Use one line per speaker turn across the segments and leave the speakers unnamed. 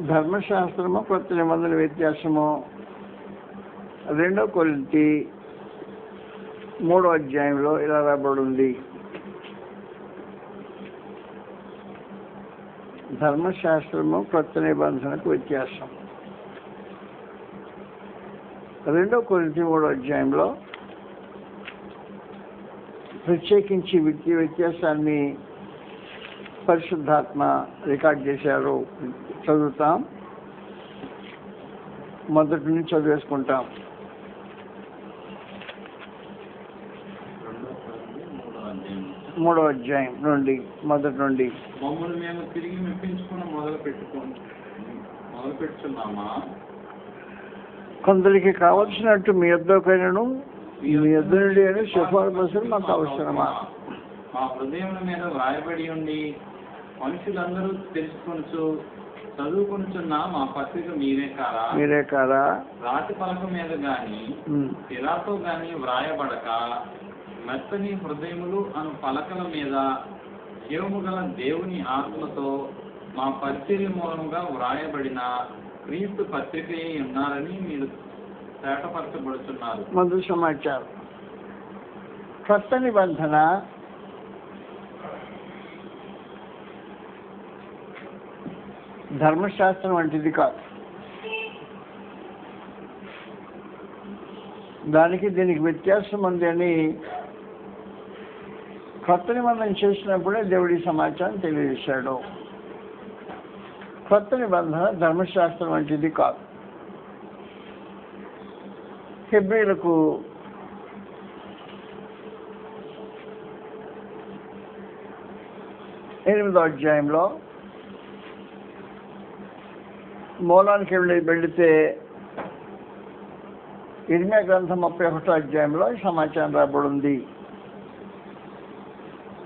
ధర్మశాస్త్రము కొత్త నిబంధన వ్యత్యాసము 2 కొరింథీ 3వ అధ్యాయంలో ఇలా రాబడి ఉంది. ధర్మశాస్త్రము కొత్త నిబంధనకు వ్యత్యాసం. 2 కొరింథీ 3వ అధ్యాయంలో ప్రత్యేకించి వ్యత్యాసాన్ని పరిశుద్ధాత్మ రికార్డ్ చేశారు. చదువుతాం, మొదటి నుంచి చదివేసుకుంటాం. 3వ అధ్యాయం నుండి మొదటి నుండి.
మమ్మల్ని మేము తిరిగి మెప్పించుకుని మొదలు పెట్టుచున్నామా?
కొందరికి కావలసినట్టు మీ యొద్దకైనను మీ యొద్ద నుండి అని సిఫారసు మాకు అవసరమా?
మా హృదయం మీద వ్రాయబడి ఉండి మనుషులందరూ తెలుసుకొనుచు చదువుకొనుచున్న మా పత్రిక మీరే కారా? రాతి పలక మీద గాని శిలాతో గాని వ్రాయబడక మెత్తని హృదయములు అను పలకల మీద జీవము గల దేవుని ఆత్మతో మా పరిచర్య మూలముగా వ్రాయబడిన క్రీస్తు పత్రికయే ఉన్నారని మీరు తేటపరచబడుతున్నారు.
మొదటి సమాచారం. కొత్త నిబంధన ధర్మశాస్త్రం వంటిది కాదు. దానికి దీనికి వ్యత్యాసం ఉంది అని కొత్త నిబంధన చేసినప్పుడే దేవుడి సమాచారం తెలియజేశాడు. కొత్త నిబంధన ధర్మశాస్త్రం వంటిది కాదు. హెబ్రీలకు 8వ అధ్యాయంలో మూలానికి వెళితే ఇర్మియా గ్రంథం 31వ అధ్యాయంలో సమాచారం రాబడి ఉంది.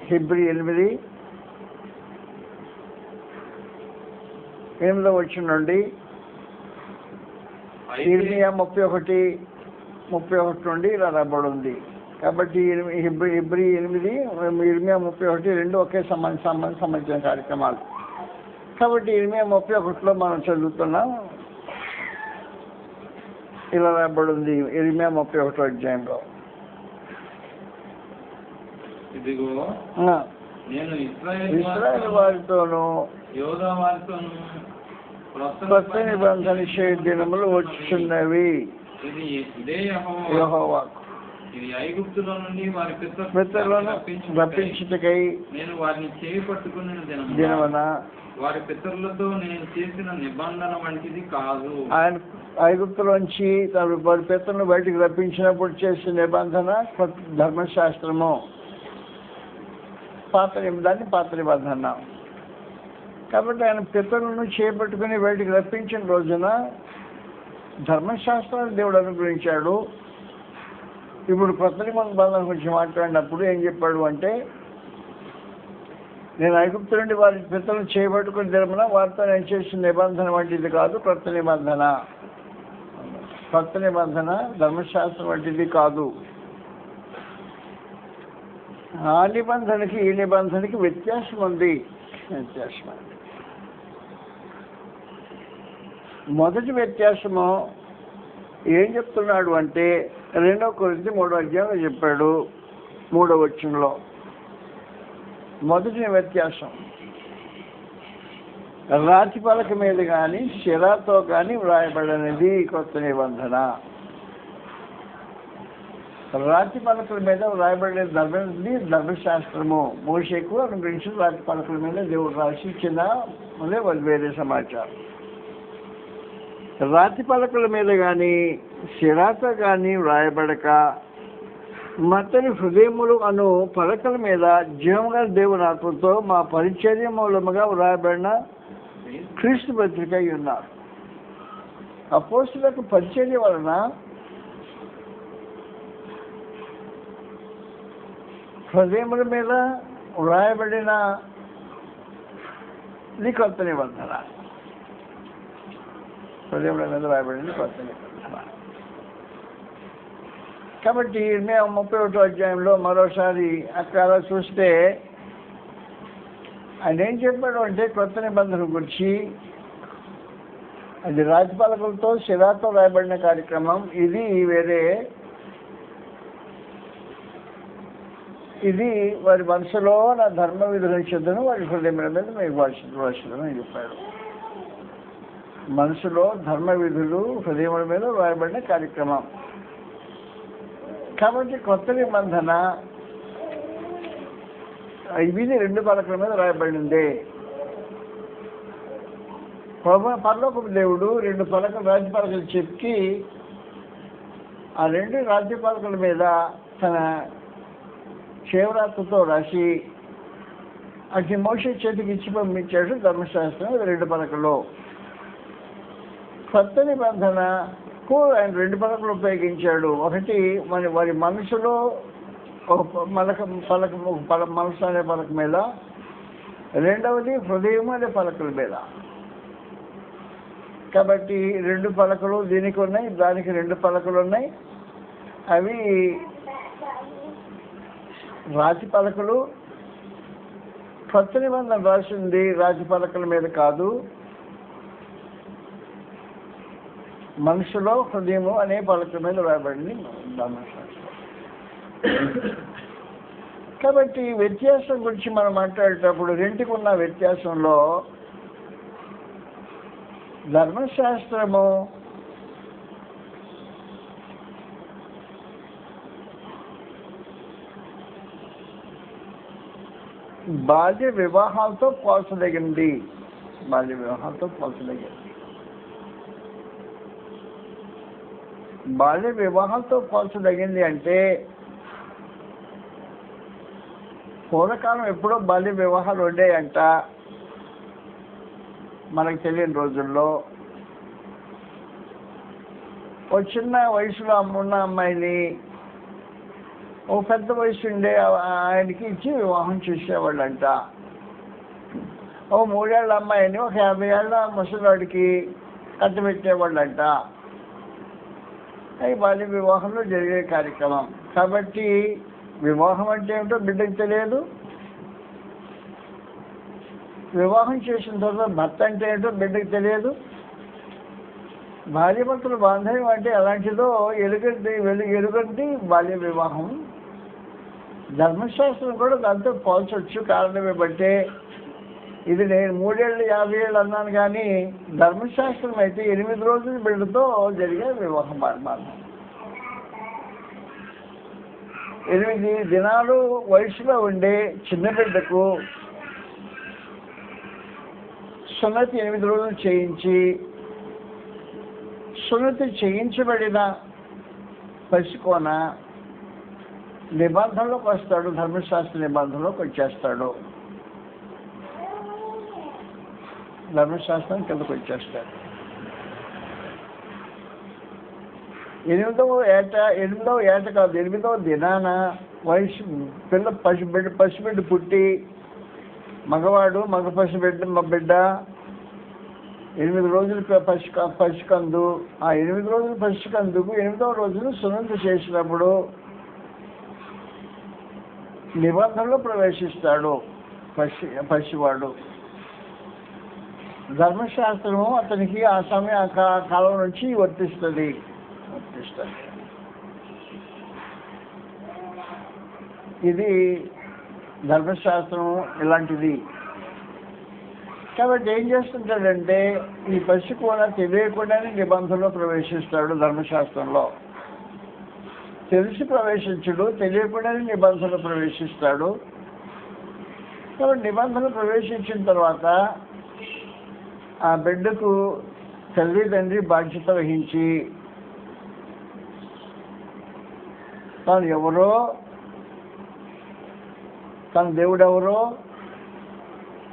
హెబ్రీ 8:8 వచ్చిన నుండి ఇర్మియా 31 నుండి ఇలా రాబడి ఉంది. కాబట్టి హెబ్రీ 8, ఇర్మియా 31 రెండు ఒకే సంబంధించిన కార్యక్రమాలు. కాబట్టి ఇర్మియా 31లో మనం చదువుతున్నాం. ఇలా రాబడి ఉంది ఇర్మియా 31వ అధ్యాయంలో.
ఇదిగో నేను
ఇశ్రాయేలు వారితోనూ
యోధా వారితోనూ
కొత్త నిబంధన దినములు వచ్చుచున్నవి.
ఇదే
యెహోవాకు
ఇది ఐగుప్తులో నుండి వారి
పితరులను రప్పించుటకై
నేను వారిని చేయి పట్టుకున్న
దినమున
వారి పితరులతో నేను చేసిన నిబంధన వంటిది కాదు.
ఆయన ఐగుప్తులోంచి వారి పితరులను బయటికి రప్పించినప్పుడు చేసిన నిబంధన ధర్మశాస్త్రము. దాన్ని పాత నిబంధన. కాబట్టి ఆయన పితరులను చేపట్టుకుని బయటికి రప్పించిన రోజున ధర్మశాస్త్రాన్ని దేవుడు అనుగ్రహించాడు. ఇప్పుడు కొత్త నిబంధన గురించి మాట్లాడినప్పుడు ఏం చెప్పాడు అంటే, నేను ఐగుప్తు నుండి వారి పితరులను చేపట్టుకుని దినమున వారితో నేను చేసిన నిబంధన వంటిది కాదు కొత్త నిబంధన. కొత్త నిబంధన ధర్మశాస్త్రం వంటిది కాదు. ఆ నిబంధనకి ఈ నిబంధనకి వ్యత్యాసం ఉంది. మొదటి వ్యత్యాసము ఏం చెప్తున్నాడు అంటే 2 కొరింథీ 3వ అధ్యాయంలో చెప్పాడు. 3వ వచనంలో మొదటి వ్యత్యాసం రాతి పలక మీద కానీ శిలాతో కానీ వ్రాయబడినది కొత్త నిబంధన. రాతి పలకల మీద వ్రాయబడిన ధర్మశాస్త్రము. మోషేకు అనుగ్రహించిన రాతి పలకల మీద దేవుడు రాసి ఇచ్చిన వేరే సమాచారం. రాతి పలకల మీద కానీ శిలాతో కానీ వ్రాయబడక మత్తని హృదయములు అను పలకల మీద జీవముగా దేవుని ఆత్మతో మా పరిచర్య మూలముగా వ్రాయబడిన క్రీస్తు పత్రిక ఉన్నారు. అపోస్తులకు పరిచర్య వలన హృదయముల మీద వ్రాయబడిన కొత్త నిబంధన. హృదయముల మీద వ్రాయబడింది కొత్త నిబంధన. కాబట్టి మేము 31వ అధ్యాయంలో మరోసారి అక్కడ చూస్తే ఆయన ఏం చెప్పాడు అంటే కొత్త నిబంధన గురించి అది రాజపాలకులతో శిలాతో రాయబడిన కార్యక్రమం. ఇది వేరే. ఇది వారి మనసులో నా ధర్మ విధుల చెందును వారి హృదయముల మీద మీకు వర్షించడం అని చెప్పాడు. మనసులో ధర్మ విధులు హృదయముల మీద రాయబడిన కార్యక్రమం. కాబట్టి కొత్త నిబంధన ఇది 2 పలకల మీద రాయబడింది. పరలోకపు దేవుడు 2 పలకలు రాజ్యపాలకులు చెప్పి ఆ 2 రాజ్యపాలకుల మీద తన చేవరాతతో రాసి అది మోషే చేతికి ఇచ్చి పంపించాడు ధర్మశాస్త్రం. 2 పలకలు. కొత్త నిబంధనకు ఆయన 2 పలకలు ఉపయోగించాడు. ఒకటి వారి మనసులో ఒక మనసు అనే పలక మీద, రెండవది హృదయం అనే పలకల మీద. కాబట్టి 2 పలకలు దీనికి ఉన్నాయి, దానికి 2 పలకలు ఉన్నాయి. అవి రాతి పలకలు. కొత్త నిబంధన రాసింది రాతి పలకల మీద కాదు, మనసులో హృదయము అనే పలకల మీద రాయబడింది ధర్మశాస్త్రం. కాబట్టి వ్యత్యాసం గురించి మనం మాట్లాడేటప్పుడు రెండుకు ఉన్న వ్యత్యాసంలో ధర్మశాస్త్రము బాల్య వివాహాలతో పోల్చదగింది. బాల్య వివాహాలతో పోల్చదగింది. బాల్య వివాహాలతో పోల్చదగింది అంటే పూర్వకాలం ఎప్పుడో బాల్య వివాహాలు ఉండేయంట. మనకు తెలియని రోజుల్లో ఓ చిన్న వయసులో ఉన్న అమ్మాయిని ఓ పెద్ద వయసు ఉండే ఆయనకి ఇచ్చి వివాహం చేసేవాళ్ళంట. ఓ 3 ఏళ్ల అమ్మాయిని ఒక 50 ఏళ్ల ముసలివాడికి కట్టబెట్టేవాళ్ళంట. అవి బాల్య వివాహంలో జరిగే కార్యక్రమం. కాబట్టి వివాహం అంటే ఏమిటో బిడ్డకు తెలియదు, వివాహం చేసిన తర్వాత భర్త అంటే ఏంటో బిడ్డకు తెలియదు. భార్యాభర్తల బాంధవ్యం అంటే ఎలాంటిదో ఎలుగంది బాల్య వివాహం. ధర్మశాస్త్రం కూడా దాంతో పోల్చవచ్చు. కారణం ఏమంటే ఇది నేను 3 ఏళ్ళు 50 ఏళ్ళు అన్నాను, కానీ ధర్మశాస్త్రం అయితే 8 రోజుల బిడ్డతో జరిగే వివాహం బాంధం. 8 దినాలు వయసులో ఉండే చిన్న బిడ్డకు సున్నతి 8 రోజులు చేయించి, సున్నతి చేయించబడిన పసికోన నిబంధనలోకి వస్తాడు, ధర్మశాస్త్ర నిబంధనలోకి వచ్చేస్తాడు, ధర్మశాస్త్రం కిందకు వచ్చేస్తాడు. 8వ ఏట కాదు, 8వ దినాన వయసు పిల్ల పసిబిడ్డ పుట్టి, మగవాడు మగ బిడ్డ 8 రోజులు పసికందు. ఆ 8 రోజులు పసికందుకు 8వ రోజును సున్నతి చేసినప్పుడు నిబంధనలో ప్రవేశిస్తాడు పసివాడు. ధర్మశాస్త్రము అతనికి ఆ కాలం నుంచి వర్తిస్తుంది. ఇది ధర్మశాస్త్రం ఇలాంటిది. కాబట్టి ఏం చేస్తుంటాడంటే ఈ పసి కూడా తెలియకుండానే నిబంధనలో ప్రవేశిస్తాడు. ధర్మశాస్త్రంలో తెలిసి ప్రవేశించడు, తెలియకుండానే నిబంధనలు ప్రవేశిస్తాడు. కాబట్టి నిబంధనలు ప్రవేశించిన తర్వాత ఆ బిడ్డకు తల్లిదండ్రి బాధ్యత వహించి తాను ఎవరో, తన దేవుడెవరో,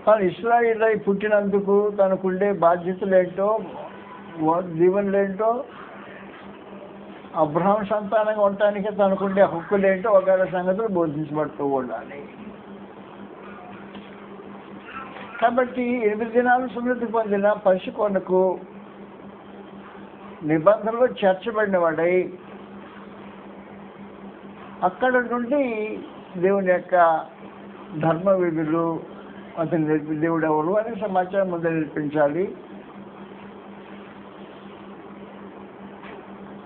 తాను ఇశ్రాయేలై పుట్టినందుకు తనకుండే బాధ్యతలేంటో, దీవెనలేంటో, అబ్రహాం సంతానంగా ఉండటానికి తనకుండే హక్కులేంటో ఒకవేళ సంగతులు బోధించబడుతూ ఉండాలి. కాబట్టి 8 దినాలు సున్నతి పొందిన పసికొనకు నిబంధనలో చేర్చబడిన వాడై అక్కడ నుండి దేవుని యొక్క ధర్మ విధులు, అతని దేవుడు ఎవరు అనే సమాచారం ముందు నేర్పించాలి.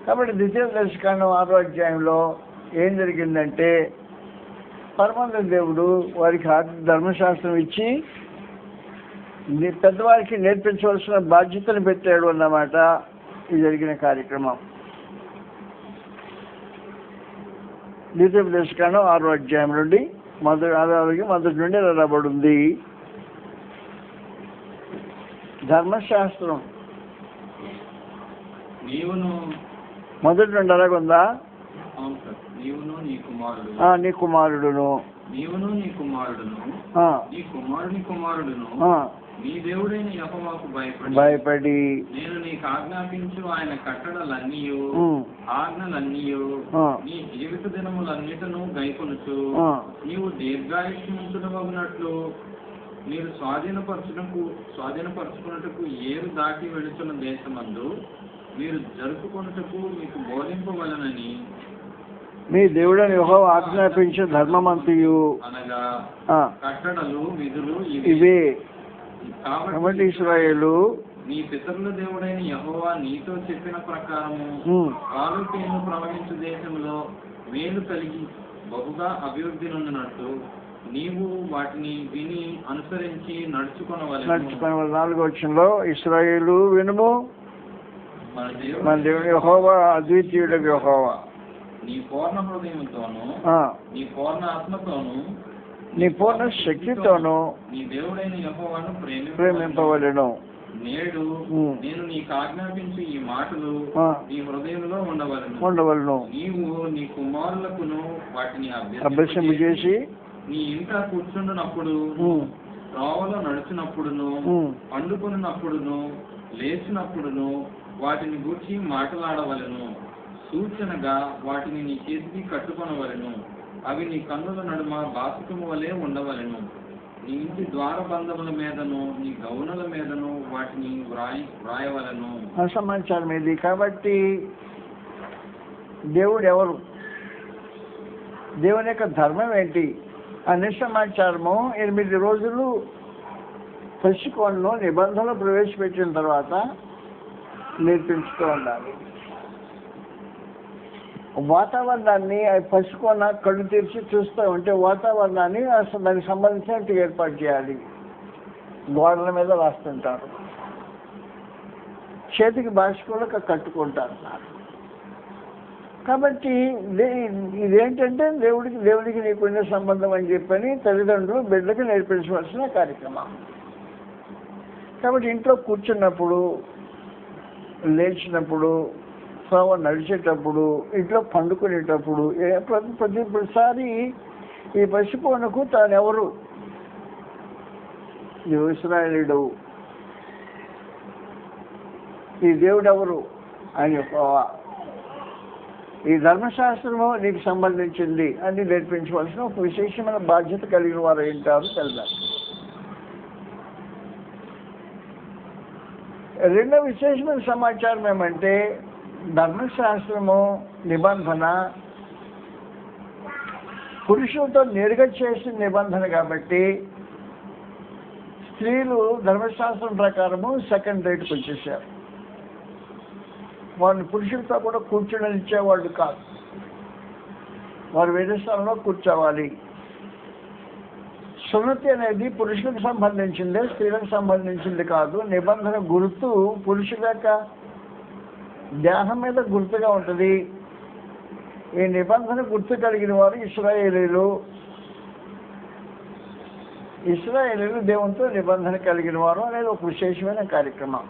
కాబట్టి ద్వితీయ దశకాండం 6వ అధ్యాయంలో ఏం జరిగిందంటే పరమానంద దేవుడు వారికి ధర్మశాస్త్రం ఇచ్చి పెద్దవారికి నేర్పించవలసిన బాధ్యతను పెట్టాడు అన్నమాట ఇది జరిగిన కార్యక్రమం. ద్వితీయ దశకాండం 6వ అధ్యాయం నుండి మొదటి నుండి రాబడి ఉంది. ధర్మశాస్త్రం మొదటి నుండి అలాగుందా? నీ కుమారుడును
నీ దేవుడైన యెహోవాకు
భయపడి
నేను నీకు ఆజ్ఞాపించు ఆయన కట్టడలన్నీయు ఆజ్ఞలన్నీయు నీ జీవిత దినములన్నిటను గైకొనుచు నీవు దీర్ఘాయుష్మంతుడవగునట్లు మీరు స్వాధీనపరచుకున్నట్టుకు ఏరు దాటి వెళుతున్న దేశమందు మీరు జరుపుకొనుటకు మీకు బోధింపవలనని
మీ దేవుడని యెహోవా ఆజ్ఞాపించే ధర్మమంతయు
అనగా కట్టడలు విధులు
ఇవే. కాబట్టి ఇశ్రాయేలు
నీ పితరుల దేవుడైన యెహోవా నీతో చెప్పిన ప్రకారము కాలుకేను ప్రవహించు దేశంలో మేలు కలిగి బహుగా అభివృద్ధి నొందినట్టు నీవు వాటిని విని అనుసరించి నడుచుకొనవలెను.
4వ వచనంలో ఇశ్రాయేలు వినుము, మన దేవుని యెహోవా అద్వితీయుడగు యెహోవా
నీ పూర్ణ హృదయంతోను నీ పూర్ణ ఆత్మతోను
నీ పూర్ణ శక్తితోను
నీ దేవుడైన యెహోవాను
ప్రేమింపవలెను.
నేడు నేను నీకు ఆజ్ఞాపించి ఈ మాటలు నీ హృదయంలో ఉండవలెను. నీవు నీ కుమారులకును వాటిని
అభ్యసింపజేసి
నీ ఇంట కూర్చుండునప్పుడు త్రోవలో నడుచునప్పుడును పండుకొనున్నప్పుడును లేచినప్పుడును వాటిని గూర్చి మాట్లాడవలెను. సూచనగా వాటిని నీ చేతికి కట్టుకొనవలెను. అవి నీ కన్నుల నడుమ బాసుకము వలె ఉండవలెను. నీ ఇంటి ద్వారబంధముల మీదను నీ గౌనుల మీదను వాటిని వ్రాయవలెను.
సమాచారం ఇది. కాబట్టి దేవుడు ఎవరు, దేవుని యొక్క ధర్మం ఏంటి అనే సమాచారము 8 రోజులు పసికోణలో నిబంధనలు ప్రవేశపెట్టిన తర్వాత నేర్పించుతూ ఉండాలి. వాతావరణాన్ని పసికోన కళ్ళు తెరిచి చూస్తూ ఉంటే వాతావరణాన్ని అసలు దానికి సంబంధించినట్టు ఏర్పాటు చేయాలి. గోడల మీద రాస్తుంటారు, చేతికి భాష కూడా కట్టుకుంటారు. కాబట్టి ఇదేంటంటే దేవుడికి నీకున్న సంబంధం అని చెప్పని తల్లిదండ్రులు బిడ్డలకు నేర్పించవలసిన కార్యక్రమం. కాబట్టి ఇంట్లో కూర్చున్నప్పుడు, లేచినప్పుడు, నడిచేటప్పుడు, ఇంట్లో పండుకునేటప్పుడు ప్రతిసారి ఈ పసిపోనకు తానెవరు, ఇశ్రాయేలుడు, ఈ దేవుడు ఎవరు అని ఈ ధర్మశాస్త్రము నీకు సంబంధించింది అని నేర్పించవలసిన ఒక విశేషమైన బాధ్యత కలిగిన వారు ఏంటారు తెలుసు. రెండో విశేషమైన సమాచారం ఏమంటే ధర్మశాస్త్రము నిబంధన పురుషులతో నేరుగా చేసిన నిబంధన కాబట్టి స్త్రీలు ధర్మశాస్త్రం ప్రకారము సెకండ్ రేట్కి వచ్చేసారు. వారిని పురుషులతో కూడా కూర్చొనిచ్చేవాళ్ళు కాదు. వారు వేరే స్థలంలో కూర్చోవాలి. సున్నతి అనేది పురుషులకు సంబంధించిందే, స్త్రీలకు సంబంధించింది కాదు. నిబంధన గుర్తు పురుషుల యొక్క దేహం మీద గుర్తుగా ఉంటుంది. ఈ నిబంధన గుర్తు కలిగిన వారు ఇశ్రాయేలీలు. ఇశ్రాయేలీలు దేవునితో నిబంధన కలిగిన వారు అనేది ఒక విశేషమైన కార్యక్రమం.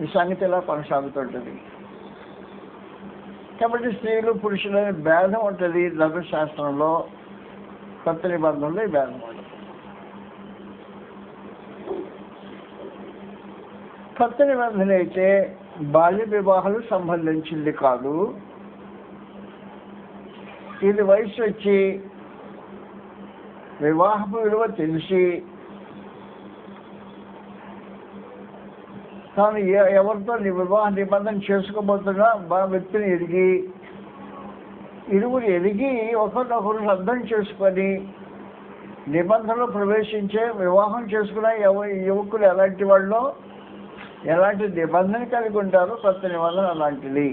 ఈ సంగతి ఇలా కొనసాగుతుంటుంది. కాబట్టి స్త్రీలు పురుషులనే భేదం ఉంటుంది ధర్మశాస్త్రంలో. కొత్త నిబంధనలో ఈ భేదం ఉంటుంది. కొత్త నిబంధన అయితే బాల్య వివాహాలు సంబంధించింది కాదు. ఇది వయసు వచ్చి వివాహపు విలువ తెలిసి తాను ఎవరితో వివాహ నిబంధన చేసుకోబోతున్నా వ్యక్తిని ఎదిగి ఇరువురు ఎదిగి ఒకరినొకరు అర్థం చేసుకొని నిబంధనలు ప్రవేశించే వివాహం చేసుకున్న యువకులు ఎలాంటి వాళ్ళో ఎలాంటి నిబంధన కలిగి ఉంటారో కొత్త నిబంధన అలాంటిది.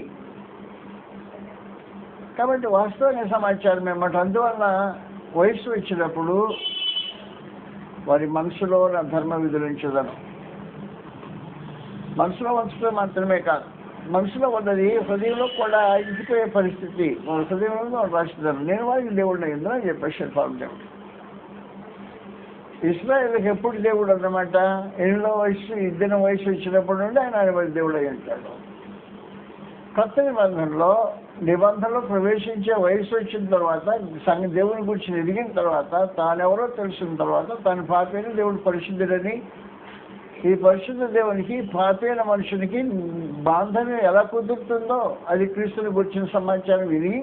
కాబట్టి వాస్తవమైన సమాచారం ఏమంటే, అందువలన వయసు వచ్చినప్పుడు వారి మనసులో నా ధర్మ విధులించదను. మనసులో ఉంచడం మాత్రమే కాదు, మనసులో ఉన్నది హృదయంలో కూడా ఇంటిపోయే పరిస్థితి. వాళ్ళ హృదయంలో రాస్తున్నారు, నేను వారికి దేవుడిని అయిందని అని చెప్పేసి దేవుడు. ఇశ్రాయేలుకి ఎప్పుడు దేవుడు అన్నమాట, 8వ వయసు 8వ వయసు వచ్చినప్పటి నుండి ఆయన వారి దేవుడు అయి ఉంటాడు. కొత్త నిబంధనలో ప్రవేశించే వయసు వచ్చిన తర్వాత, దేవుని గురించి ఎదిగిన తర్వాత, తానెవరో తెలిసిన తర్వాత, తాను పాపైన దేవుడు పరిశుద్ధుడని, ఈ పరిశుద్ధ దేవునికి పాపైన మనుషునికి బాంధవ్యం ఎలా కుదురుతుందో అది క్రీస్తుని గురించిన సమాచారం విని,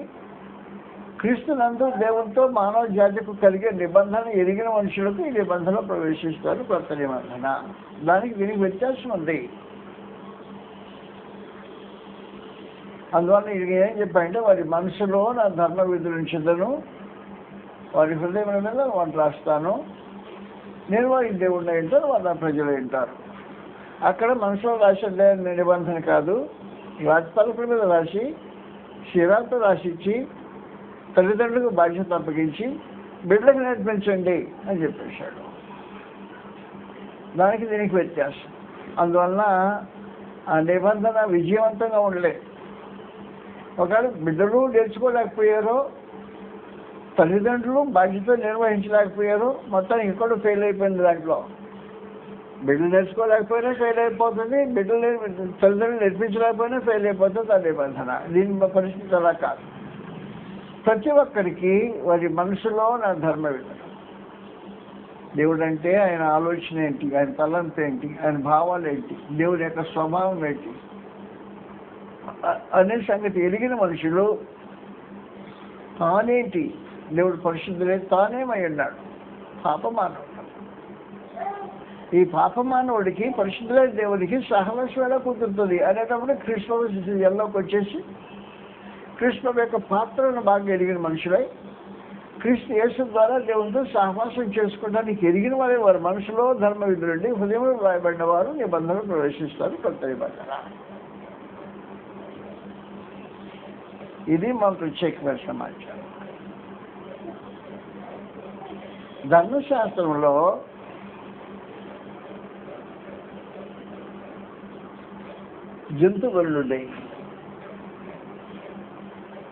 క్రీస్తునందు దేవునితో మానవ జాతికి కలిగే నిబంధన ఎరిగిన మనుషులకు ఈ నిబంధనలో ప్రవేశిస్తారు. కొత్త నిబంధన దానికి దీనికి వ్యత్యాసం ఉంది. అందువల్ల ఇది ఏం చెప్పాయంటే, వారి మనసులో నా ధర్మ విధులించదను, వారి హృదయం మీద వాటిని రాస్తాను, నేను వారి దేవుడిని వింటారు, వారు నా ప్రజలు వింటారు. అక్కడ మనసులో రాసే నిబంధన కాదు, వాటి తలుపుల మీద రాసి శిరాలతో రాసిచ్చి తల్లిదండ్రులకు బాధ్యత అప్పగించి బిడ్డలకు నేర్పించండి అని చెప్పేశాడు. దానికి దీనికి వ్యత్యాసం. అందువలన ఆ నిబంధన విజయవంతంగా ఉండలేదు. ఒకవేళ బిడ్డలు నేర్చుకోలేకపోయారో, తల్లిదండ్రులు బాధ్యత నిర్వహించలేకపోయారు, మొత్తానికి ఇక్కడ ఫెయిల్ అయిపోయింది. దాంట్లో బిడ్డలు నేర్చుకోలేకపోయినా ఫెయిల్ అయిపోతుంది, బిడ్డలు తల్లిదండ్రులు నేర్పించలేకపోయినా ఫెయిల్ అయిపోతుంది ఆ నిబంధన. దీని పరిస్థితి అలా కాదు. ప్రతి ఒక్కరికి వారి మనసులో నా ధర్మ విధానం, దేవుడు అంటే ఆయన ఆలోచన ఏంటి, ఆయన తలంపు ఏంటి, ఆయన భావాలు ఏంటి, దేవుడి యొక్క స్వభావం ఏంటి అనే సంగతి ఎరిగిన మనుషులు తానేంటి, దేవుడు పరిశుద్ధులే, తానేమై ఉన్నాడు, పాపమానవుడు. ఈ పాపమానవుడికి పరిశుద్ధులైన దేవుడికి సహవాసం ఎలా కుదురుతుంది అనేటప్పుడు క్రీస్తు ఎల్లోకి వచ్చేసి క్రీస్తు యొక్క పాత్రను బాగా ఎరిగిన మనుషులై క్రీస్తు యేసు ద్వారా దేవునితో సహవాసం చేసుకోవడానికి ఎరిగిన వారే వారి మనసులో ధర్మ విధులుండి హృదయంలో రాయబడిన వారు నిబంధనలు ప్రవేశిస్తారు. కొత్త నిబంధన ఇది మా ప్రత్యేకమైన సమాచారం. ధర్మశాస్త్రంలో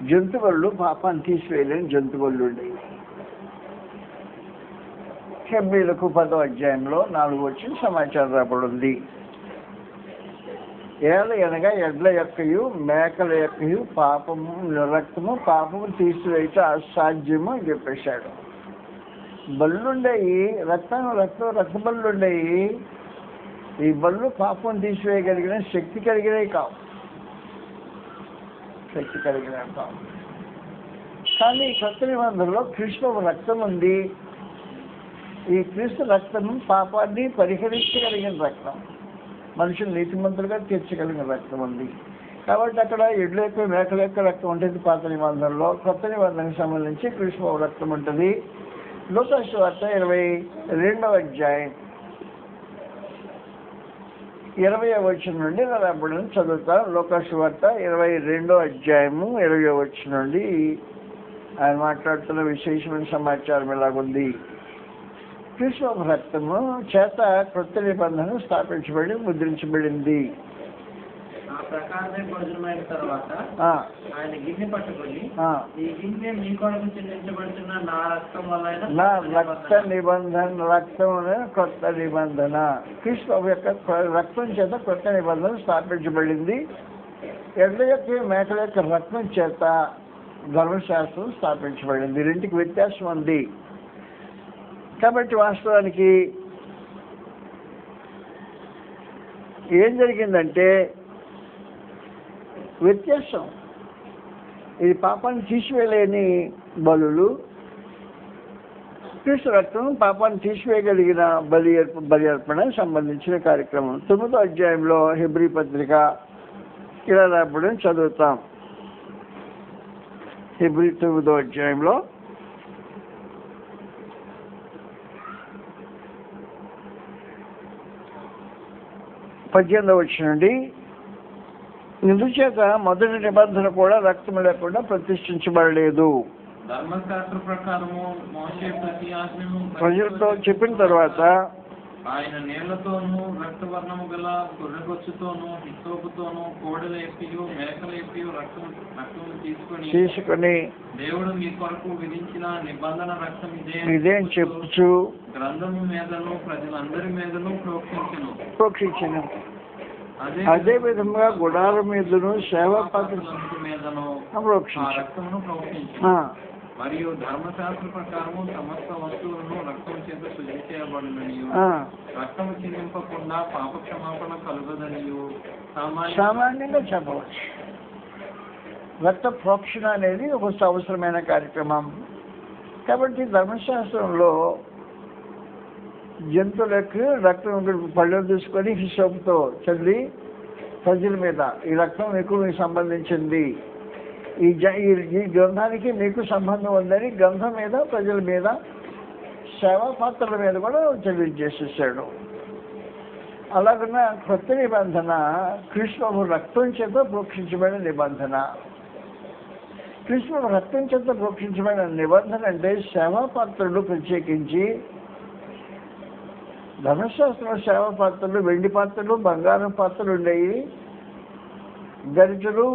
జంతువులు పాపాన్ని తీసివేయలేని జంతువులు ఉండేవి. హెబ్రీలకు 10వ అధ్యాయంలో 4 వచ్చిన సమాచారం రాబడింది. అనగా ఎడ్ల యొక్కయు మేకల యొక్కయు పాపము రక్తము పాపము తీసివేయట అసాధ్యము అని చెప్పేశాడు. బళ్ళుండేవి, రక్త బళ్ళుండేవి. ఈ బళ్ళు పాపం తీసివేయగలిగిన శక్తి కలిగినవి కావు. కానీ కొత్త నిబంధనలో క్రీస్తు రక్తం ఉంది. ఈ క్రీస్తు రక్తం పాపాన్ని పరిహరించగలిగిన రక్తం, మనుషులు నీతిమంతులుగా తీర్చగలిగిన రక్తం ఉంది. కాబట్టి అక్కడ ఎడ్ల యొక్క మేకల యొక్క రక్తం ఉంటుంది పాత నిబంధనలో. కొత్త నిబంధనకు సంబంధించి క్రీస్తు రక్తం ఉంటుంది. లూకా సువార్త 22వ అధ్యాయం 20వ వచనం నుండి రాబడిన చదువుతాం. లూకా సువార్త 22వ అధ్యాయము 20వ వచనం నుండి ఆయన మాట్లాడుతున్న విశేషమైన సమాచారం ఎలాగుంది. క్రీస్తు రక్తము చేత కొత్త నిబంధన స్థాపించబడి ముద్రించబడింది. నా రక్త నిబంధన కొత్త నిబంధన క్రీస్తు యొక్క రక్తం చేత కొత్త నిబంధన స్థాపించబడింది. ఎడ్ల యొక్క మేకల యొక్క రక్తం చేత ధర్మశాస్త్రం స్థాపించబడింది. రెండుకి వ్యత్యాసం ఉంది. కాబట్టి వాస్తవానికి ఏం జరిగిందంటే వ్యత్యాసం. ఇది పాపాన్ని తీసివేయలేని బలులు, క్రీస్తు రక్తం పాపాన్ని తీసివేయగలిగిన బలి అర్పణ సంబంధించిన కార్యక్రమం. 9వ అధ్యాయంలో హెబ్రీ పత్రిక ఇలా రాబడిన చదువుతాం. హెబ్రీ 9వ అధ్యాయంలో 18వ వచనం నుండి, ఇందుచేత మొదటి నిబంధన కూడా రక్తం లేకుండా ప్రతిష్ఠించబడలేదు.
ధర్మశాస్త్ర ప్రకారము మోషే ప్రతి ఆజ్ఞను
ప్రజలతో చెప్పిన తర్వాత
ఆయన నీళ్లతోనూ రక్తవర్ణము గల గొర్రెగొచ్చుతోనూ హిస్సోపుతోనూ కోడెల ఎప్పియు మేకల ఎప్పియు రక్తము తీసుకొని దేవుడు మీ కొరకు విధించిన నిబంధన రక్తం ఇదే అని
చెప్పుచు
గ్రంథము మీదను ప్రజలందరి మీదను
ప్రోక్షించను. అదే విధంగా గుడారం మీదను సేవా పాత్రల
మీదను రక్తమును ప్రోక్షించను. మరియు ధర్మశాస్త్ర ప్రకారము సమస్త వస్తువులను రక్తం చేత శుద్ధి చేయబడుననియు రక్తము చిందింపకుండా పాప క్షమాపణ కలుగదనియు
సామాన్యంగా చెప్పవచ్చు. రక్త ప్రోక్షణ అనేది ఒక అవసరమైన కార్యక్రమం. కాబట్టి ధర్మశాస్త్రంలో జంతువులకు రక్తం పళ్ళు తీసుకొని హిస్సోపుతో చల్లి ప్రజల మీద ఈ రక్తం మీకు సంబంధించింది, ఈ గ్రంథానికి మీకు సంబంధం ఉందని గ్రంథం మీద ప్రజల మీద సేవా పాత్రల మీద కూడా చెల్లించేసేసాడు. అలాగన్న కొత్త నిబంధన కృష్ణ రక్తం చేత ప్రోక్షించబడిన నిబంధన. కృష్ణ రక్తం చేత ప్రోక్షించబడిన నిబంధన అంటే సేవా పాత్రలు, ప్రత్యేకించి ధర్మశాస్త్రం సేవా పాత్రలు వెండి పాత్రలు, బంగారం పాత్రలు ఉండేవి. గరిటలు,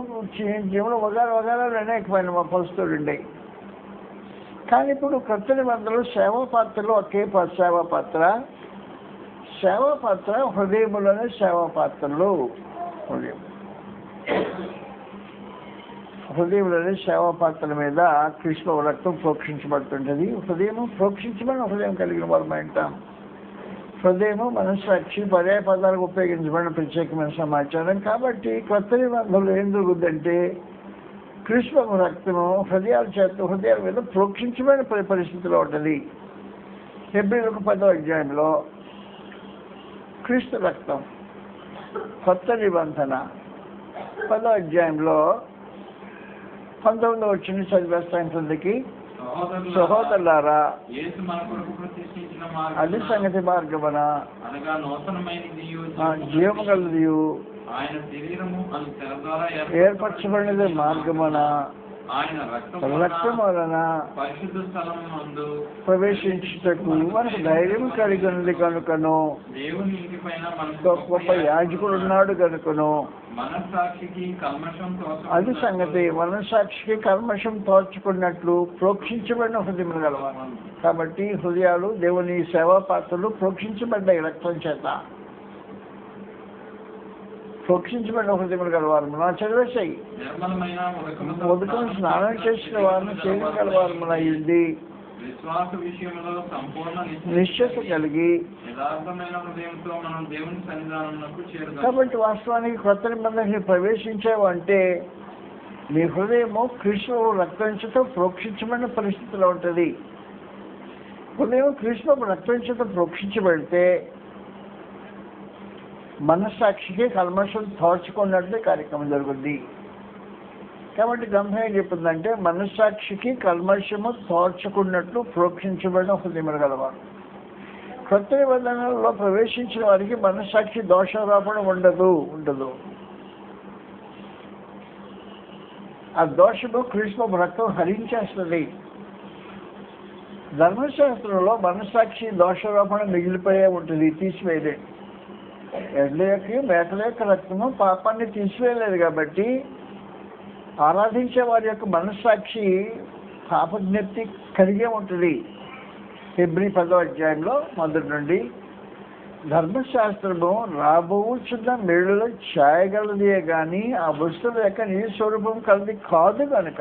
జీవులు వగారాలు అనేకమైన వస్తువులు ఉండేవి. కానీ ఇప్పుడు కొత్త నిబంధనలు సేవా పాత్రలు ఒకే సేవా పాత్ర హృదయంలోనే సేవా పాత్రలు. హృదయంలోనే సేవా పాత్రల మీద కృష్ణ రక్తం ప్రోక్షించబడుతుంటుంది. హృదయం ప్రోక్షించబడిన హృదయం కలిగిన వారు అంటాం. హృదయము మనస్సాక్షి పర్యాయ పదాలకు ఉపయోగించబడిన ప్రత్యేకమైన సమాచారం. కాబట్టి కొత్త నిబంధనలు ఏం జరుగుతుందంటే కృష్ణ రక్తము హృదయాల మీద ప్రోక్షించబడిన పరిస్థితిలో ఉంటుంది. హెబ్రీయులకు 10వ అధ్యాయంలో క్రీస్తు రక్తం కొత్త నిబంధన 10వ అధ్యాయంలో 19వ వచనం చదివేస్తాను కిందకి. సహోదరులారా, అది సంగతి మార్గమన జీవము గలదియు ఏర్పరచబడినది మార్గమన రక్తం వలన ప్రవేశించుటకు మనకు ధైర్యం కలిగి ఉన్నది కనుకను, గొప్ప యాజకుడు ఉన్నాడు కనుకను. అది సంగతి మనస్సాక్షికి కల్మషం తోర్చుకున్నట్లు ప్రోక్షించబడిన హృదయం గలవారు. కాబట్టి హృదయాలు దేవుని సేవా పాత్రలు ప్రోక్షించబడ్డాయి రక్తం చేత. ప్రోక్షించబడిన హృదయములు గలవారు నా చదివేశాయి. ఉదకం స్నానం చేసిన వారిని చేయగలవారు అయింది.
విశ్వాస విషయంలో సంపూర్ణ
నిశ్చత కలిగి
యథార్థమైన హృదయంతో మనం దేవుని సన్నిధానంలోకి చేరుతాం.
కాబట్టి వాస్తవానికి కొత్త నిబంధనకి ప్రవేశించావు అంటే నీ హృదయము కృష్ణ రక్తంతో ప్రోక్షించబడిన పరిస్థితిలో ఉంటుంది. హృదయం కృష్ణ రక్తంతో ప్రోక్షించబడితే మనస్సాక్షికి కల్మషం తోర్చుకున్నట్లే కార్యక్రమం జరుగుద్ది. కాబట్టి గ్రంథం ఏం చెప్పిందంటే మనస్సాక్షికి కల్మషము తోర్చుకున్నట్లు ప్రోక్షించబడిన హృదయములు గలవారు. కొత్త నిబంధనలలో ప్రవేశించిన వారికి మనస్సాక్షి దోషారోపణ ఉండదు. ఆ దోషము కృష్ణ రక్తం హరించేస్తుంది. ధర్మశాస్త్రంలో మనస్సాక్షి దోషారోపణ మిగిలిపోయే ఉంటుంది, తీసివేయలేదు. ఎడ్ల యొక్క మేకల యొక్క రక్తము పాపాన్ని తీసివేయలేదు. కాబట్టి ఆరాధించే వారి యొక్క మనస్సాక్షి పాపజ్ఞప్తి కలిగే ఉంటుంది. హెబ్రీ 10వ అధ్యాయంలో మొదటి నుండి ధర్మశాస్త్రము రాబోచున్న మేలులో ఛాయగలదే కానీ ఆ వస్తువుల యొక్క నీ స్వరూపం కలది కాదు కనుక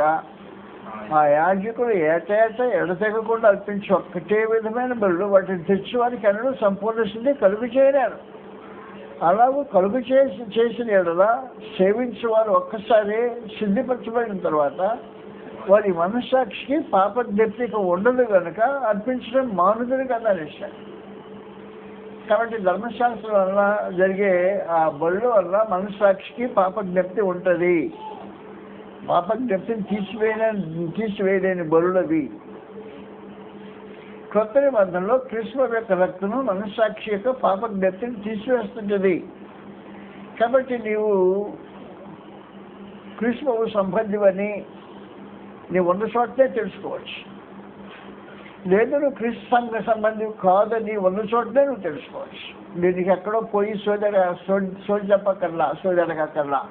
ఆ యాజకుడు ఏటేట ఎడతెగకుండా అర్పించి ఒక్కటే విధమైన బలు వాటిని తెచ్చి వారికి అన్నడు సంపూర్ణ శుద్ధి కలుగు చేయలేరు. అలాగూ కలుగు చేసిన ఎడల సేవించే వారు ఒక్కసారి సిద్ధిపరచబడిన తర్వాత వారి మనస్సాక్షికి పాపజ్ఞప్తిక ఉండదు కనుక అర్పించడం మానుదురు కదా విషయం. కాబట్టి ధర్మశాస్త్రం వల్ల జరిగే ఆ బళ్ళు వల్ల మనస్సాక్షికి పాపజ్ఞప్తి ఉంటుంది. పాపజ్ఞప్తిని తీసివేయలేని బలులు అవి. కొత్త నిబంధనలో కృష్ణ యొక్క రక్తము మనస్సాక్షి యొక్క పాపజ్ఞప్తిని తీసివేస్తుంటుంది. కాబట్టి నీవు క్రీస్తు సంబంధివని నీవు ఉన్న చోటనే తెలుసుకోవచ్చు. లేదు నువ్వు క్రీస్తు సంబంధి కాదని ఉన్న చోటనే నువ్వు తెలుసుకోవచ్చు. దీనికి ఎక్కడో పోయి సోది చెప్పక్కర్లా, సోదరకక్కర్లా.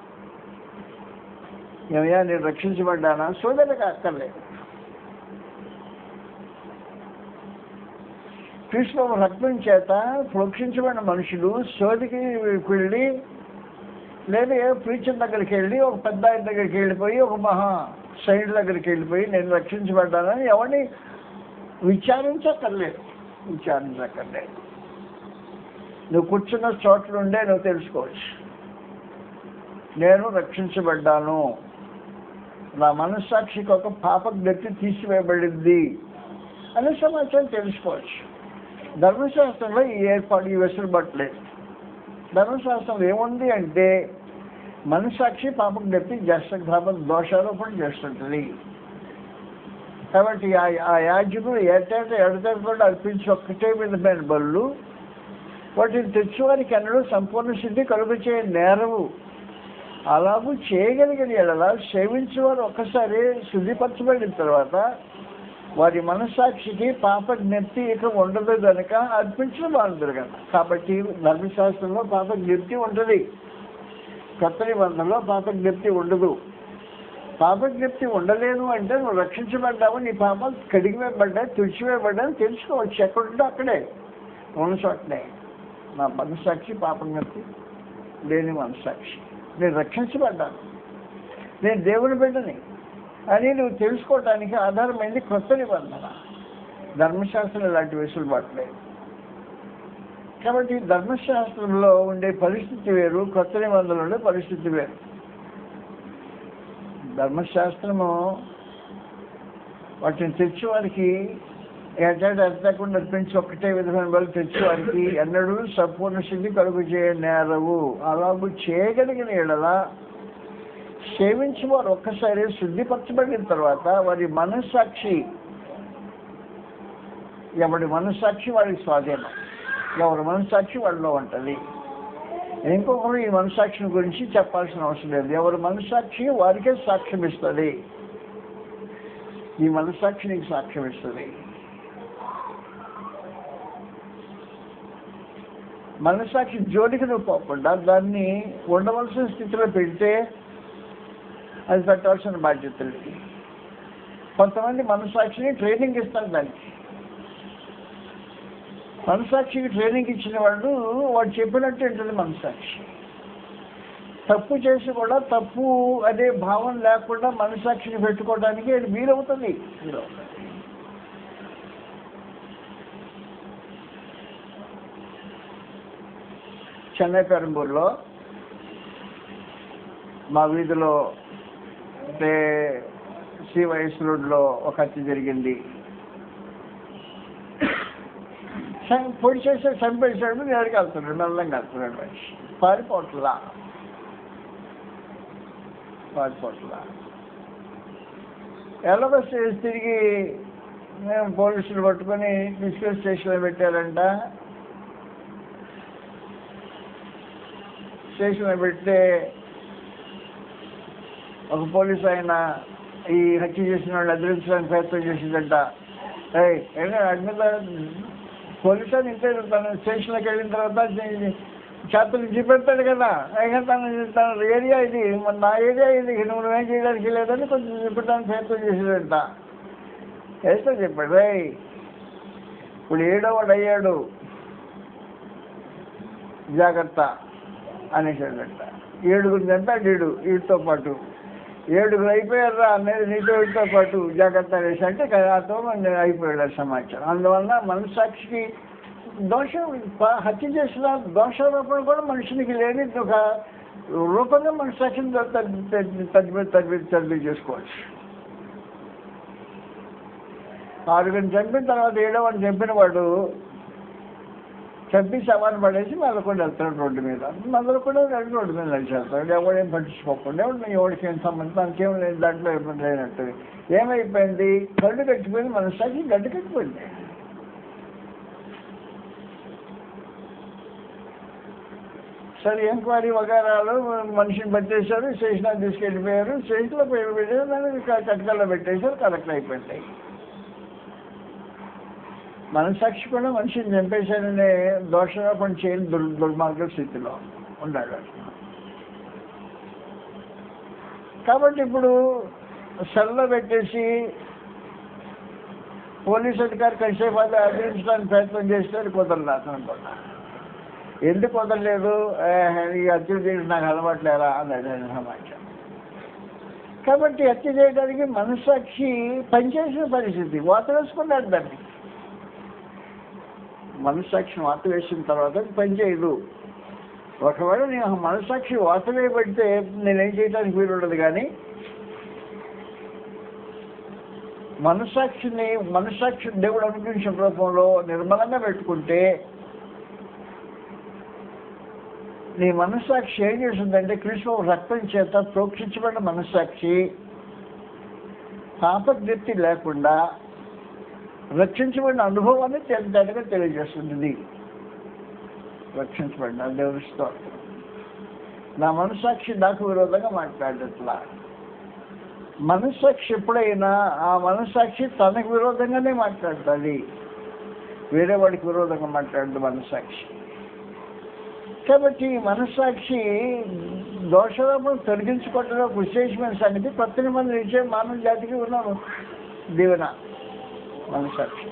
ఏమయ్యా నేను రక్షించబడ్డానా? సోదరక అక్కర్లేదు. క్రీస్తు రక్తం చేత ప్రోక్షించబడిన మనుషులు సోదికి వెళ్ళి, లేదా ఏ ప్రీచర్ దగ్గరికి వెళ్ళి, ఒక పెద్ద ఆయన దగ్గరికి వెళ్ళిపోయి, ఒక మహా సైడ్ దగ్గరికి వెళ్ళిపోయి నేను రక్షించబడ్డానని ఎవరిని విచారించక్కర్లేదు. నువ్వు కూర్చున్న చోట్ల ఉండే నువ్వు తెలుసుకోవచ్చు, నేను రక్షించబడ్డాను, నా మనస్సాక్షికి ఒక పాప గట్టి తీసివేయబడింది అనే సమాచారం తెలుసుకోవచ్చు. ధర్మశాస్త్రంలో ఈ ఏర్పాటు, ఈ వెసులుబాటు లేదు. ధర్మశాస్త్రంలో ఏముంది అంటే మనస్సాక్షి పాపం గట్టి పాప దోషారోపణ చేస్తుంటుంది. కాబట్టి ఆ యాజకుడు ఎడతెగకుండా అర్పించి ఒక్కటే విధమైన బళ్ళు వాటిని తెచ్చువారికి అన్నడు సంపూర్ణ సిద్ధి కలుగు చేయ నేరవు. అలాగూ చేయగలిగిన ఎడలా సేవించేవారు ఒక్కసారి శుద్ధిపరచబడిన తర్వాత వారి మనస్సాక్షికి పాప జ్ఞప్తి ఇక ఉండదు కనుక అర్పించడం బాగుంటుంది కదా. కాబట్టి ధర్మశాస్త్రంలో పాప జ్ఞప్తి ఉంటుంది, కొత్త నిబంధనలో పాప జ్ఞప్తి ఉండదు. పాప జ్ఞప్తి ఉండలేదు అంటే నువ్వు రక్షించబడ్డావు, నీ పాపాలు కడిగివేయబడ్డాయి, తుడిచివేయబడ్డాయి తెలుసుకోవచ్చు. ఎక్కడుంటే అక్కడే ఉన్న చోటనే. నా మనస్సాక్షి పాప జ్ఞప్తి లేని మనస్సాక్షి, నేను రక్షించబడ్డాను, నేను దేవుని బిడ్డని అని నువ్వు తెలుసుకోవటానికి ఆధారమైంది కొత్త నిబంధన. ధర్మశాస్త్రం ఇలాంటి వెసులుబాటు లేదు. కాబట్టి ధర్మశాస్త్రంలో ఉండే పరిస్థితి వేరు, కొత్త నిబంధనలో ఉండే పరిస్థితి వేరు. ధర్మశాస్త్రము వాటిని తెచ్చేవారికి ఎడతెగకుండా నడిపించి ఒక్కటే విధమైన వాళ్ళు తెచ్చేవారికి ఎన్నడూ సంపూర్ణ సిద్ధి కలుగు చేయ నేరవు. అలాగూ చేయగలిగిన ఎడలా సేవించి వారు ఒక్కసారి శుద్ధిపరచబడిన తర్వాత వారి మనస్సాక్షి, ఎవరి మనస్సాక్షి వారికి స్వాధీనం, ఎవరి మనస్సాక్షి వాళ్ళలో ఉంటుంది. ఇంకొకరు ఈ మనస్సాక్షిని గురించి చెప్పాల్సిన అవసరం లేదు. ఎవరి మనస్సాక్షి వారికే సాక్ష్యం ఇస్తుంది. ఈ మనస్సాక్షి నీకు సాక్ష్యం ఇస్తుంది. మనస్సాక్షి జోలికి నువ్వు పోకుండా దాన్ని ఉండవలసిన స్థితిలో పెడితే అది పెట్టవలసిన బాధ్యతలు. కొంతమంది మనస్సాక్షిని ట్రైనింగ్ ఇస్తారు. దానికి మనస్సాక్షికి ట్రైనింగ్ ఇచ్చిన వాడు చెప్పినట్టు ఉంటుంది. మనస్సాక్షి తప్పు చేసి కూడా తప్పు అనే భావం లేకుండా మనస్సాక్షిని పెట్టుకోవడానికి అది వీలవుతుంది. చెన్నై పెరంబూర్లో మా వీధిలో అంటే CYS రోడ్లో ఒక హత్య జరిగింది. పొడి చేసే చంపేసాడు, నేడికి వెళ్తున్నాడు, మెల్లంగా వెళ్తున్నాడు. మనిషి పారిపోట్లా ఎలాగో తిరిగి మేము పోలీసులు పట్టుకొని తీసుకెళ్ళి స్టేషన్లో పెట్టారంట. స్టేషన్లో పెడితే ఒక పోలీసు ఆయన ఈ హత్య చేసిన వాళ్ళు ఎదిరించడానికి ప్రయత్నం చేసిందంట. వాటి మీద పోలీసు అని ఇంతే తను స్టేషన్లోకి వెళ్ళిన తర్వాత చేతులు చూపెడతాడు కదా, తన ఏరియా ఇది, నా ఏరియా ఇది, నువ్వేం చేయడానికి లేదని కొంచెం చూపెట్టడానికి ప్రయత్నం చేసేదంట. వేస్తా చెప్పాడు, ఇప్పుడు 7వ అయ్యాడు, జాగ్రత్త అనేసాడంట. 7గురు చంపాడు వీటితో పాటు, 7గురు అయిపోయారా అనేది నీతో వీటితో పాటు జాగ్రత్త అనేసి అంటే అతో అయిపోయాడు సమాచారం. అందువల్ల మనస్సాక్షికి దోషం, హత్య చేసిన దోషారోపణ కూడా మనుషునికి లేని ఒక రూపంగా మనస్సాక్షిని తద్బీ చేసుకోవచ్చు. 6గురిని చంపిన తర్వాత 7వని చంపిన వాడు చంపి శవాన్ని పడేసి మెదలకుండా వెళ్తాడు రోడ్డు మీద. మెదలకుండా రోడ్డు మీద నడిచేస్తాడు. ఎవడేం పట్టించుకోకుండా ఎవరికి ఏం సంబంధం, దానికేం లేదు, దాంట్లో ఇబ్బంది లేనట్టు. ఏమైపోయింది? గడ్డు కట్టిపోయింది, మనస్సాక్షి గడ్డు కట్టిపోయింది. సరే ఎంక్వైరీ వగారాలు మనిషిని పట్టేశారు, స్టేషన్కి తీసుకెళ్ళిపోయారు, స్టేషన్లో పెట్టారు, దాన్ని కటకల్లో పెట్టేశారు, కలెక్ట్ అయిపోయింది. మనసాక్షి కూడా మనిషిని చంపేశారనే దోషారోపణ చేయని దుర్మార్గ స్థితిలో ఉన్నాడు. కాబట్టి ఇప్పుడు సెల్లో పెట్టేసి పోలీస్ అధికారి కాసేపు అది అధిరించడానికి ప్రయత్నం చేస్తే కుదరలేదు అతను కూడా. ఎందుకు కుదరలేదు, ఈ హత్య చేయడం నాకు అలవాట్లేరా అన్నాడు సమాచారం. కాబట్టి హత్య చేయడానికి మనస్సాక్షి పనిచేసిన పరిస్థితి, వాత వేసుకున్నాడు దాన్ని. మనస్సాక్షిని వాత వేసిన తర్వాత పనిచేయదు. ఒకవేళ నేను మనస్సాక్షి వాత వేయబడితే నేనేం చేయడానికి వీలు ఉండదు. కానీ మనస్సాక్షి దేవుడు అనుగ్రహించిన రూపంలో నిర్మలంగా పెట్టుకుంటే నీ మనస్సాక్షి ఏం చేస్తుందంటే క్రీస్తు రక్తం చేత ప్రోక్షించబడిన మనస్సాక్షి పాపజ్ఞప్తి లేకుండా రక్షించబడిన అనుభవాన్ని తేలికగా తెలియజేస్తుంది. రక్షించబడిన దేవుని స్తోత్రం. నా మనస్సాక్షి నాకు విరోధంగా మాట్లాడట్లా. మనస్సాక్షి ఎప్పుడైనా ఆ మనస్సాక్షి తనకు విరోధంగానే మాట్లాడుతుంది, వేరే వాడికి విరోధంగా మాట్లాడదు మనస్సాక్షి. కాబట్టి మనస్సాక్షి దోషాలను తొలగించుకోవడంలో విశేషమైన సంగతి. కొత్త నిబంధన ఇచ్చే మానవ జాతికి ఉన్నాను దీవెన మనస్సాక్షి.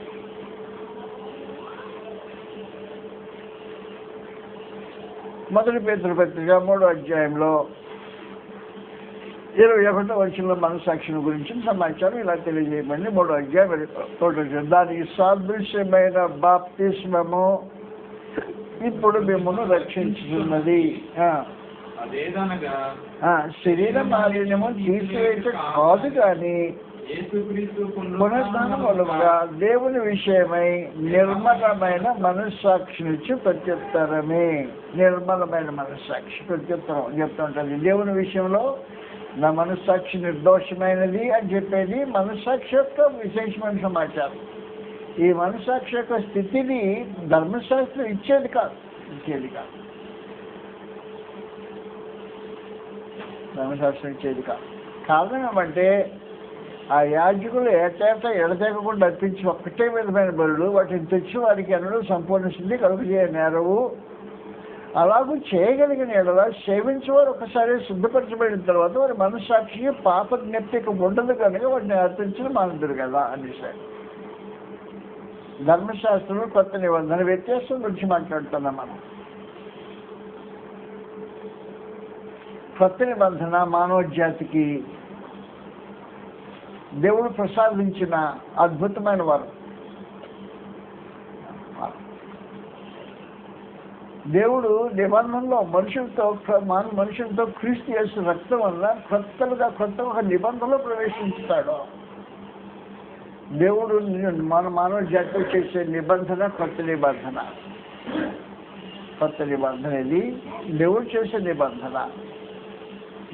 మొదటి పేతురు పత్రిక 3వ అధ్యాయంలో 21వ వచనంలో మనస్సాక్షిని గురించిన సమాచారం ఇలా తెలియజేయబడింది. 3వ అధ్యాయం దానికి సాదృశ్యమైన బాప్తిస్మము ఇప్పుడు మిమ్మల్ని రక్షించుతున్నది. శరీర మాలిన్యము తీసివేయట కాదు, కానీ పునఃస్నానం మూలముగా దేవుని విషయమై నిర్మలమైన మనస్సాక్షినిచ్చి ప్రత్యుత్తరమే. నిర్మలమైన మనస్సాక్షి ప్రత్యుత్తరం చెప్తుంటుంది. దేవుని విషయంలో నా మనస్సాక్షి నిర్దోషమైనది అని చెప్పేది మనస్సాక్షి యొక్క విశేషమైన సమాచారం. ఈ మనస్సాక్షి యొక్క స్థితిని ధర్మశాస్త్రం ఇచ్చేది కాదు. ధర్మశాస్త్రం ఇచ్చేది కాదు. కారణం ఏమంటే ఆ యాజకులు ఎడతెగకుండా అర్పించి ఒక్కటే విధమైన బలులు వాటిని తెచ్చి వారికి ఎన్నడూ సంపూర్ణ స్థితి కలుగజేయ నేరవు. అలాగూ చేయగలిగిన ఎడల సేవించేవారు ఒకసారి శుద్ధపరచబడిన తర్వాత వారి మనస్సాక్షికి పాప జ్ఞప్తిక ఉండదు కనుక వాటిని అర్పించడం మానుదురు కదా అనేసారు. ధర్మశాస్త్రంలో కొత్త నిబంధన వ్యత్యాసం గురించి మాట్లాడుతున్నాం మనం. కొత్త నిబంధన మానవ జాతికి దేవుడు ప్రసాదించిన అద్భుతమైన వరం. దేవుడు నిబంధనలో మనుషులతో క్రీస్తు యేసు రక్తం వల్ల కొత్త ఒక నిబంధనలో ప్రవేశించుతాడు. దేవుడు మానవ జాతితో చేసే నిబంధన కొత్త నిబంధన. ఇది దేవుడు చేసే నిబంధన.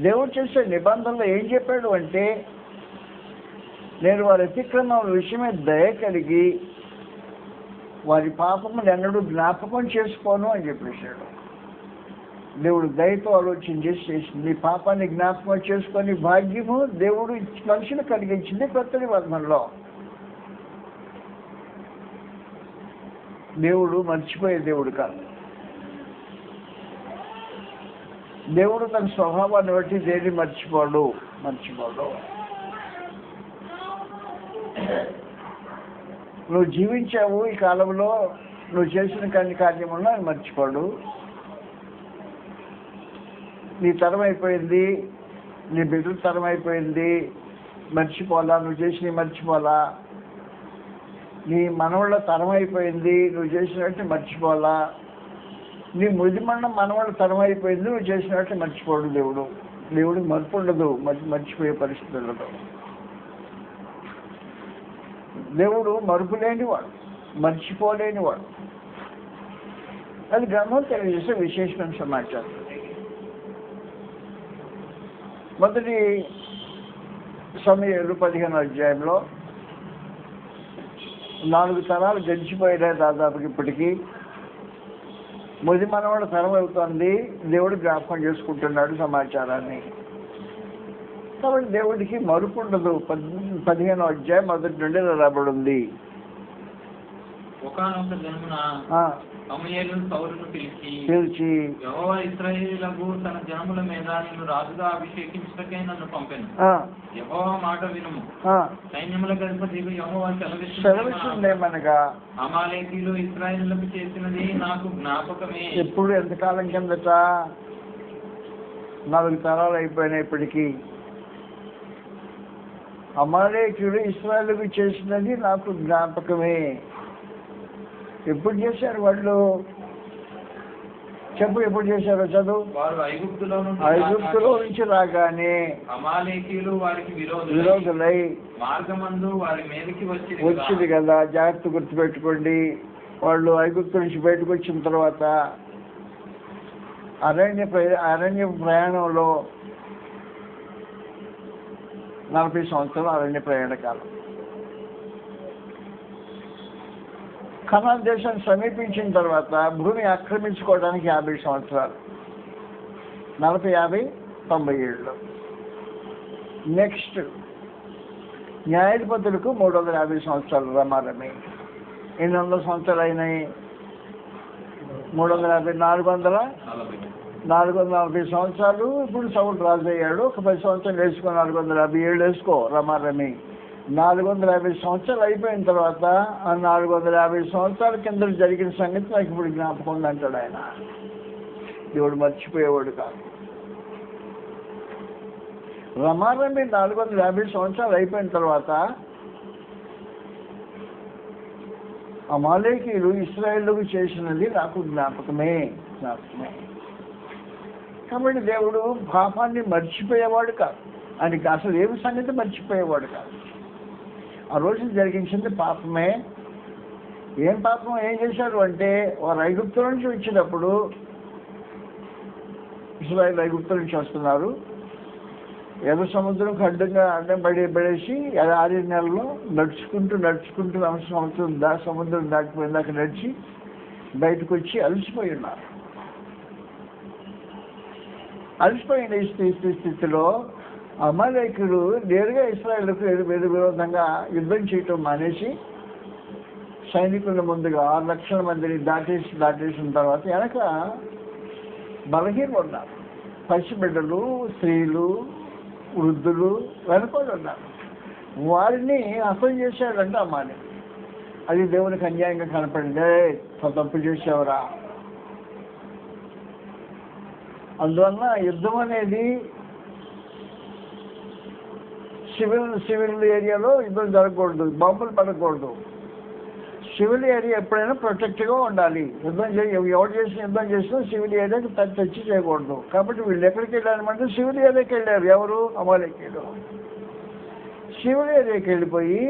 దేవుడు చేసే నిబంధనలో ఏం చెప్పాడు అంటే, నేను వారి అతిక్రమం విషయమే దయ కలిగి వారి పాపములు ఎన్నడూ జ్ఞాపకం చేసుకోను అని చెప్పేశాడు. దేవుడు దయతో ఆలోచన చేసి నీ పాపాన్ని జ్ఞాపకం చేసుకొని భాగ్యము దేవుడు మనుషులు కలిగించింది కొత్త నిబంధనలో. దేవుడు మర్చిపోయే దేవుడు కాదు. దేవుడు తన స్వభావాన్ని బట్టి దేన్ని మర్చిపోడు. నువ్వు జీవించావు ఈ కాలంలో, నువ్వు చేసిన కొన్ని కార్యములను ఆయన మర్చిపోడు. నీ తరం అయిపోయింది, నీ బిడ్డల తరం అయిపోయింది, మర్చిపోలా. నువ్వు చేసినవి మర్చిపోలా. నీ మనవాళ్ళ తరం అయిపోయింది, నువ్వు చేసినట్టు మర్చిపోలా. నీ ముదిమన్న మనవాళ్ళ తరం అయిపోయింది, నువ్వు చేసినట్టు మర్చిపోడు. దేవుడికి మర్పు ఉండదు, మర్చిపోయే పరిస్థితి ఉండదు. దేవుడు మరుపు లేనివాడు, మర్చిపోలేనివాడు. అది గ్రంథం తెలియజేసే విశేషమైన సమాచారం. మొదటి సమూయేలు 15వ అధ్యాయంలో 4 తరాలు గడిచిపోయినాయి దాదాపుకి. ఇప్పటికీ ముది మనవాడు తరం అవుతుంది, దేవుడు జ్ఞాపకం చేసుకుంటున్నాడు సమాచారాన్ని. కాబట్టి దేవుడికి మరుపు ఉండదు. 15వ అధ్యాయం మొదటి నుండి రాబడి ఉంది.
ఒకానొక జన్మున సమూయేలు సౌలును పిలిచి యెహోవా ఇశ్రాయేలులకు తన జనముల మీద నిన్ను రాజుగా అభిషేకించుటకై నన్ను పంపెను. యెహోవా మాట వినుము. సైన్యములకు అధిపతియగు యెహోవా సెలవిస్తుందేమనగా అమాలేకీయులు ఇశ్రాయేలులకు చేసినది నాకు జ్ఞాపకమే. ఎప్పుడు
ఎంతకాలం కిందట? 4 తరాలు అయిపోయినాయి ఇప్పటికీ. అమాలేకీయులు ఇశ్రాయేలుకు చేసినది నాకు జ్ఞాపకమే. ఎప్పుడు చేశారు వాళ్ళు? చెప్పు, ఎప్పుడు చేశారో చదువు.
వారు ఐగుప్తులో
నుంచి రాగానే
అమాలేకీయులు వారికి
విరోధులై
మార్గమందు వారి మీదకి
వచ్చింది కదా. జాగ్రత్త గుర్తుపెట్టుకోండి. వాళ్ళు ఐగుప్తు నుంచి బయటకు వచ్చిన తర్వాత అరణ్య ప్రయాణంలో 40 సంవత్సరాలు అరణ్య ప్రయాణ కాలం. కనాన్ దేశాన్ని సమీపించిన తర్వాత భూమి ఆక్రమించుకోవడానికి 50 సంవత్సరాలు. 40, 50, 90 ఏళ్ళు. నెక్స్ట్ న్యాయాధిపతులకు 350 సంవత్సరాలు రమారమి. ఎన్ని వందల సంవత్సరాలు అయినాయి? 350, 440 సంవత్సరాలు. ఇప్పుడు సౌలు రాజు అయ్యాడు. ఒక 10 సంవత్సరాలు వేసుకో, 450 ఏళ్ళు వేసుకో రమారమి. 450 సంవత్సరాలు అయిపోయిన తర్వాత ఆ 450 సంవత్సరాల కింద జరిగిన సంగతి నాకు ఇప్పుడు జ్ఞాపకం ఉంది అంటాడు ఆయన. దేవుడు మర్చిపోయేవాడు కాదు. రమారమి 450 సంవత్సరాలు అయిపోయిన తర్వాత అమాలేకీయులు ఇశ్రాయేలుకు చేసినది నాకు జ్ఞాపకమే. కాబట్టి దేవుడు పాపాన్ని మర్చిపోయేవాడు కాదు. ఆయనకి అసలు ఏమి సంగతి మర్చిపోయేవాడు కాదు. ఆ రోజు జరిగించింది పాపమే. ఏం పాపం ఏం చేశారు అంటే, వారు ఐగుప్తు నుంచి వచ్చినప్పుడు, ఇశ్రాయేలు ఐగుప్తు నుంచి వస్తున్నారు, ఎర్ర సముద్రం అడ్డం పడేసి 6 నెలల్లో నడుచుకుంటూ సముద్రం దాటిపోయిందాక నడిచి బయటకు వచ్చి అలసిపోయి ఉన్నారు. అలసిపోయిన స్థితిలో అమాలేకీయులు నేరుగా ఇశ్రాయేలుకు విరోధంగా యుద్ధం చేయటం మానేసి సైనికుల ముందుగా 6 లక్షల మందిని దాటేసిన తర్వాత వెనక బలహీనలు ఉన్నారు. పసిబిడ్డలు, స్త్రీలు, వృద్ధులు వెనుకొని ఉన్నారు. వారిని అసలు చేశాడంటే అమ్మాని. అది దేవునికి అన్యాయంగా కనపడింది. తప్పు చేసేవరా. అందువల్ల యుద్ధం అనేది సివిల్ ఏరియాలో యుద్ధం జరగకూడదు, బాంబులు పడకూడదు. సివిల్ ఏరియా ఎప్పుడైనా ప్రొటెక్ట్గా ఉండాలి. ఎవరు చేసినా సివిల్ ఏరియాకి తెచ్చి చేయకూడదు. కాబట్టి వీళ్ళు ఎక్కడికి వెళ్ళారంటే సివిల్ ఏరియాకి వెళ్ళారు. ఎవరు? అమాలేకీయులు. సివిల్ ఏరియాకి వెళ్ళిపోయి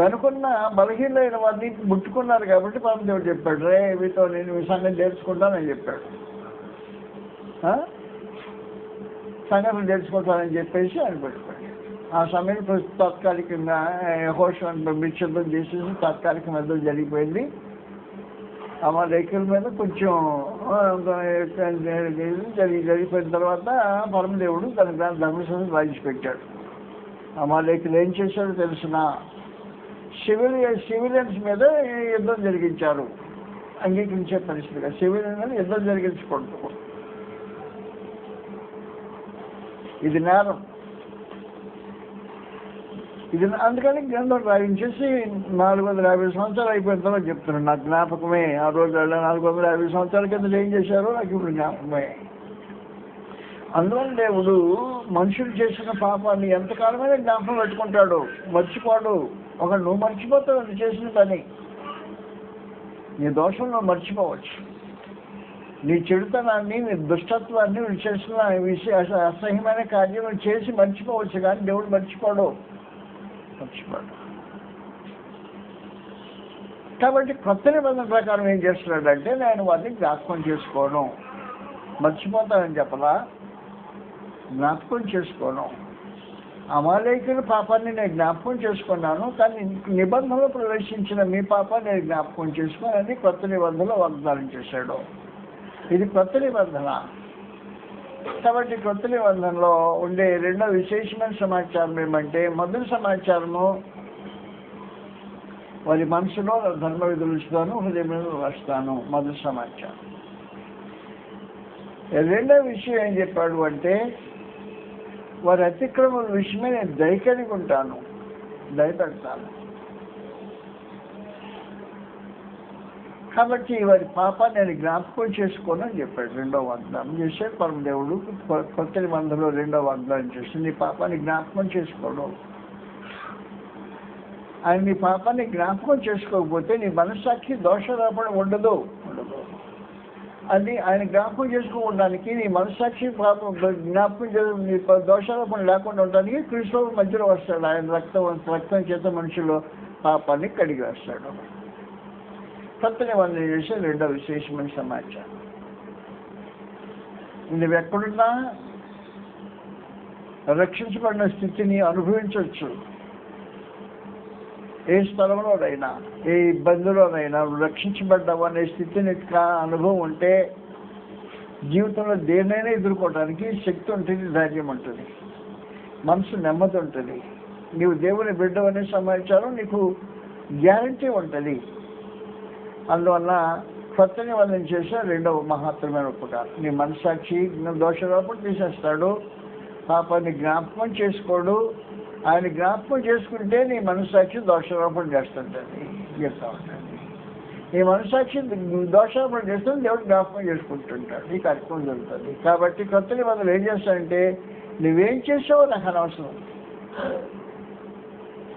వెనుకున్న బలహీనమైన వారిని ముట్టుకున్నారు. కాబట్టి పరమదేవుడు చెప్పాడు, రే వీటితో నేను ఈ సంగతి తెలుసుకుంటానని చెప్పాడు. సంగతులు తెలుసుకుంటానని చెప్పేసి ఆయన పెట్టుకోండి. ఆ సమయంలో తాత్కాలికంగా యెహోషువను పంపించి యుద్ధం చేసేసి తాత్కాలిక యుద్ధం జరిగిపోయింది. అమాలేకీయుల మీద కొంచెం జరిగిపోయిన తర్వాత పరమదేవుడు తన ధర్మశాస్త్రం రాయించిపెట్టాడు. అమాలేకీయులు ఏం చేశారో తెలిసిన సివిలియన్స్ మీద యుద్ధం జరిగించారు. అంగీకరించే పరిస్థితిగా సివిలియన్ మీద యుద్ధం జరిగించకూడదు. ఇది నేరం. ఇది అందుకని గ్రంథం రాయించేసి 450 సంవత్సరాలు అయిపోయిన తర్వాత చెప్తున్నాను. నాకు జ్ఞాపకమే. ఆ రోజు 450 సంవత్సరాల కింద ఏం చేశారో నాకు ఇప్పుడు జ్ఞాపకమే. అందువల్ల దేవుడు మనుషులు చేసిన పాపాన్ని ఎంతకాలమైనా జ్ఞాపకం పెట్టుకుంటాడు, మర్చిపోడు. నువ్వు మర్చిపోతావు నువ్వు చేసిన పని. నీ దోషం నువ్వు మర్చిపోవచ్చు. నీ చెడుతనాన్ని, నీ దుష్టత్వాన్ని, నువ్వు చేసిన అసహ్యమైన కార్యం చేసి మర్చిపోవచ్చు. కానీ దేవుడు మర్చిపోడు. కాబట్టి కొత్త నిబంధన ప్రకారం ఏం చేస్తున్నాడంటే, నేను వాటిని జ్ఞాపకం చేసుకోను. మర్చిపోతానని చెప్పలా, జ్ఞాపకం చేసుకోను. అమాలేకీయుల పాపాన్ని నేను జ్ఞాపకం చేసుకున్నాను, కానీ నిబంధనలో ప్రవేశించిన మీ పాపాన్ని నేను జ్ఞాపకం చేసుకోనని కొత్త నిబంధనలో వాగ్దానం చేశాడు. ఇది కొత్త నిబంధన. కాబట్టి కొత్త నిబంధనలో ఉండే రెండో విశేషమైన సమాచారం ఏమంటే, మొదటి సమాచారము వారి మనసులో ధర్మ విధులుస్తాను, హృదయంలో రాస్తాను, మొదటి సమాచారం. రెండో విషయం ఏం చెప్పాడు అంటే, వారి అతిక్రమల విషయమే నేను దయకలిగి ఉంటాను, దయపెడతాను. కాబట్టి వారి పాపాన్ని నేను జ్ఞాపకం చేసుకోను అని చెప్పాడు. రెండో వాగ్దానం చేశాడు పరమదేవుడు. కొత్త నిబంధనలో రెండో వాగ్దానం చేసి నీ పాపాన్ని జ్ఞాపకం చేసుకోడు. ఆయన నీ పాపాన్ని జ్ఞాపకం చేసుకోకపోతే నీ మనస్సాక్షి దోషారోపణ ఉండదు. అది ఆయన జ్ఞాపకం చేసుకోవడానికి, నీ మనస్సాక్షి పాపం జ్ఞాపకం నీ దోషారోపణ లేకుండా ఉండడానికి క్రీస్తు మధ్యలో వస్తాడు. ఆయన రక్తం చేత మనుషులు పాపాన్ని కడిగి వేస్తాడు. కొత్త నిబంధన చేసే రెండో విశేషమైన సమాచారం. నువ్వు ఎక్కడున్నా రక్షించబడిన స్థితిని అనుభవించవచ్చు. ఏ స్థలంలోనైనా, ఏ ఇబ్బందులోనైనా రక్షించబడ్డావు అనే స్థితిని అనుభవం ఉంటే జీవితంలో దేన్నైనా ఎదుర్కోవడానికి శక్తి ఉంటుంది, ధైర్యం ఉంటుంది, మనసు నెమ్మది ఉంటుంది. నీవు దేవుని బిడ్డవు అనే సమాచారం నీకు గ్యారంటీ ఉంటుంది. అందువల్ల కొత్త నిబంధన చేసే రెండవ మహత్తరమైన ఉపకారం. నీ మనస్సాక్షి దోషారోపణ తీసేస్తాడు, పాపాన్ని జ్ఞాపకం చేసుకోడు. ఆయన జ్ఞాపకం చేసుకుంటే నీ మనస్సాక్షి దోషారోపణ చేస్తుంటుంది, చెప్తా ఉంటుంది. నీ మనస్సాక్షి దోషారోపణ చేస్తే దేవుడు జ్ఞాపకం చేసుకుంటుంటాడు. ఈ కార్యక్రమం జరుగుతుంది. కాబట్టి కొత్త నిబంధనలు ఏం చేస్తాయంటే, నువ్వేం చేసావో నాకు అనవసరం,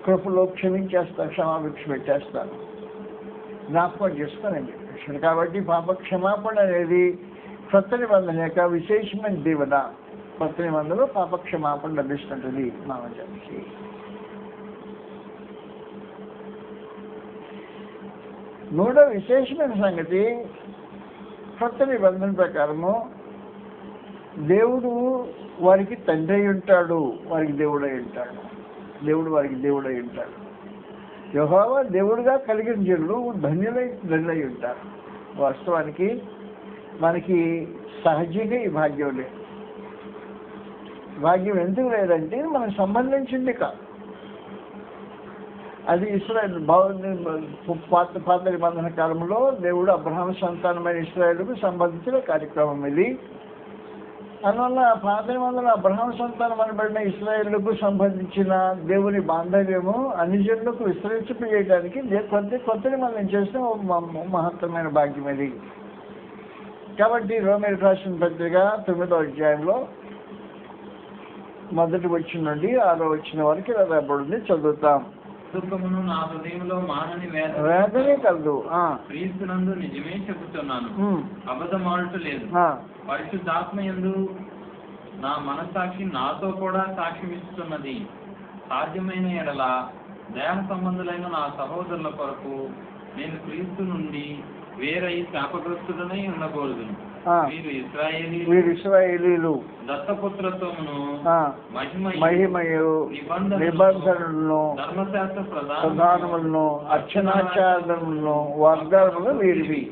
కృపలో క్షమించేస్తాను, క్షమాభిక్ష పెట్టేస్తాను, జ్ఞాపకం చేసుకోనని చెప్పేసి. కాబట్టి పాప క్షమాపణ అనేది కొత్త నిబంధన యొక్క విశేషమైన దీవెన. కొత్త నిబంధనలో పాప క్షమాపణ లభిస్తుంటుంది మామూలు. మూడో విశేషమైన సంగతి, కొత్త నిబంధన ప్రకారము దేవుడు వారికి తండ్రి అయి ఉంటాడు, వారికి దేవుడై ఉంటాడు. దేవుడు వారికి దేవుడై ఉంటాడు. యెహోవా దేవుడుగా కలిగిన జనులు ధన్యులై ఉంటారు. వాస్తవానికి మనకి సహజంగా ఈ భాగ్యం లేదు. భాగ్యం ఎందుకు లేదంటే మనకు సంబంధించింది కాదు. అది ఇశ్రాయేల్ పాత నిబంధన కాలంలో దేవుడు అబ్రహాము సంతానమైన ఇశ్రాయేలుకు సంబంధించిన కార్యక్రమం ఇది. అందువల్ల పాత నిబంధన అబ్రహాము సంతానం అనబడిన ఇశ్రాయేలుకు సంబంధించిన దేవుని బాంధవ్యము అన్ని జనులకు విస్తరించజేయడానికి కొత్త నిబంధన చేసిన మహత్తరమైన భాగ్యం ఇది. కాబట్టి రోమీయులకు రాసిన పత్రిక 9వ అధ్యాయంలో 1వ వచనం నుండి 6వ వచనం వరకు ఇలా రాయబడింది. చదువుతాం.
దుఃఖమును నా హృదయంలో మానని
వేదనే కలదు.
క్రీస్తునందు నిజమే చెబుతున్నాను, అబద్ధమాడుట లేదు. పరిశుద్ధాత్మయందు నా మనస్సాక్షి నాతో కూడా సాక్ష్యం ఇస్తున్నది. సాధ్యమైన ఎడల దేహ సంబంధులైన నా సహోదరుల కొరకు నేను క్రీస్తు నుండి వేరై శాపగ్రస్తుడనై ఉండకూడదు. వీరు ఇశ్రాయేలీలు దత్తపుత్రత్వమును మహిమయు నిబంధనలను ధర్మశాస్త్ర ప్రధానములను అర్చనాచారములను వాగ్దానములు వీరివి.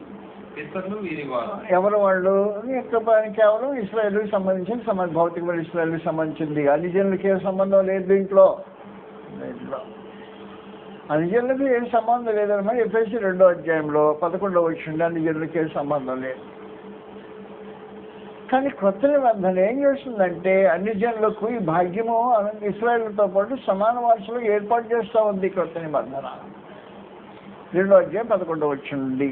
ఎవరు వాళ్ళు? కేవలం ఇశ్రాయేలుకి సంబంధించిన భౌతికమైన ఇశ్రాయేలుకి సంబంధించింది. అన్ని జనులకి ఏ సంబంధం లేదు దీంట్లో. అన్ని జనులకి ఏం సంబంధం లేదన్నమాట. ఎఫెసీ 2వ అధ్యాయంలో 11వ వచనం అన్ని జనులకి ఏం సంబంధం లేదు. కానీ కొత్త నిబంధన ఏం చేస్తుందంటే అన్ని జనులకు ఈ భాగ్యము ఇశ్రాయేలుతో పాటు సమాన వారసులు ఏర్పాటు చేస్తూ ఉంది. కొత్త నిబంధన 2వ అధ్యాయం 11వ వచనం నుండి,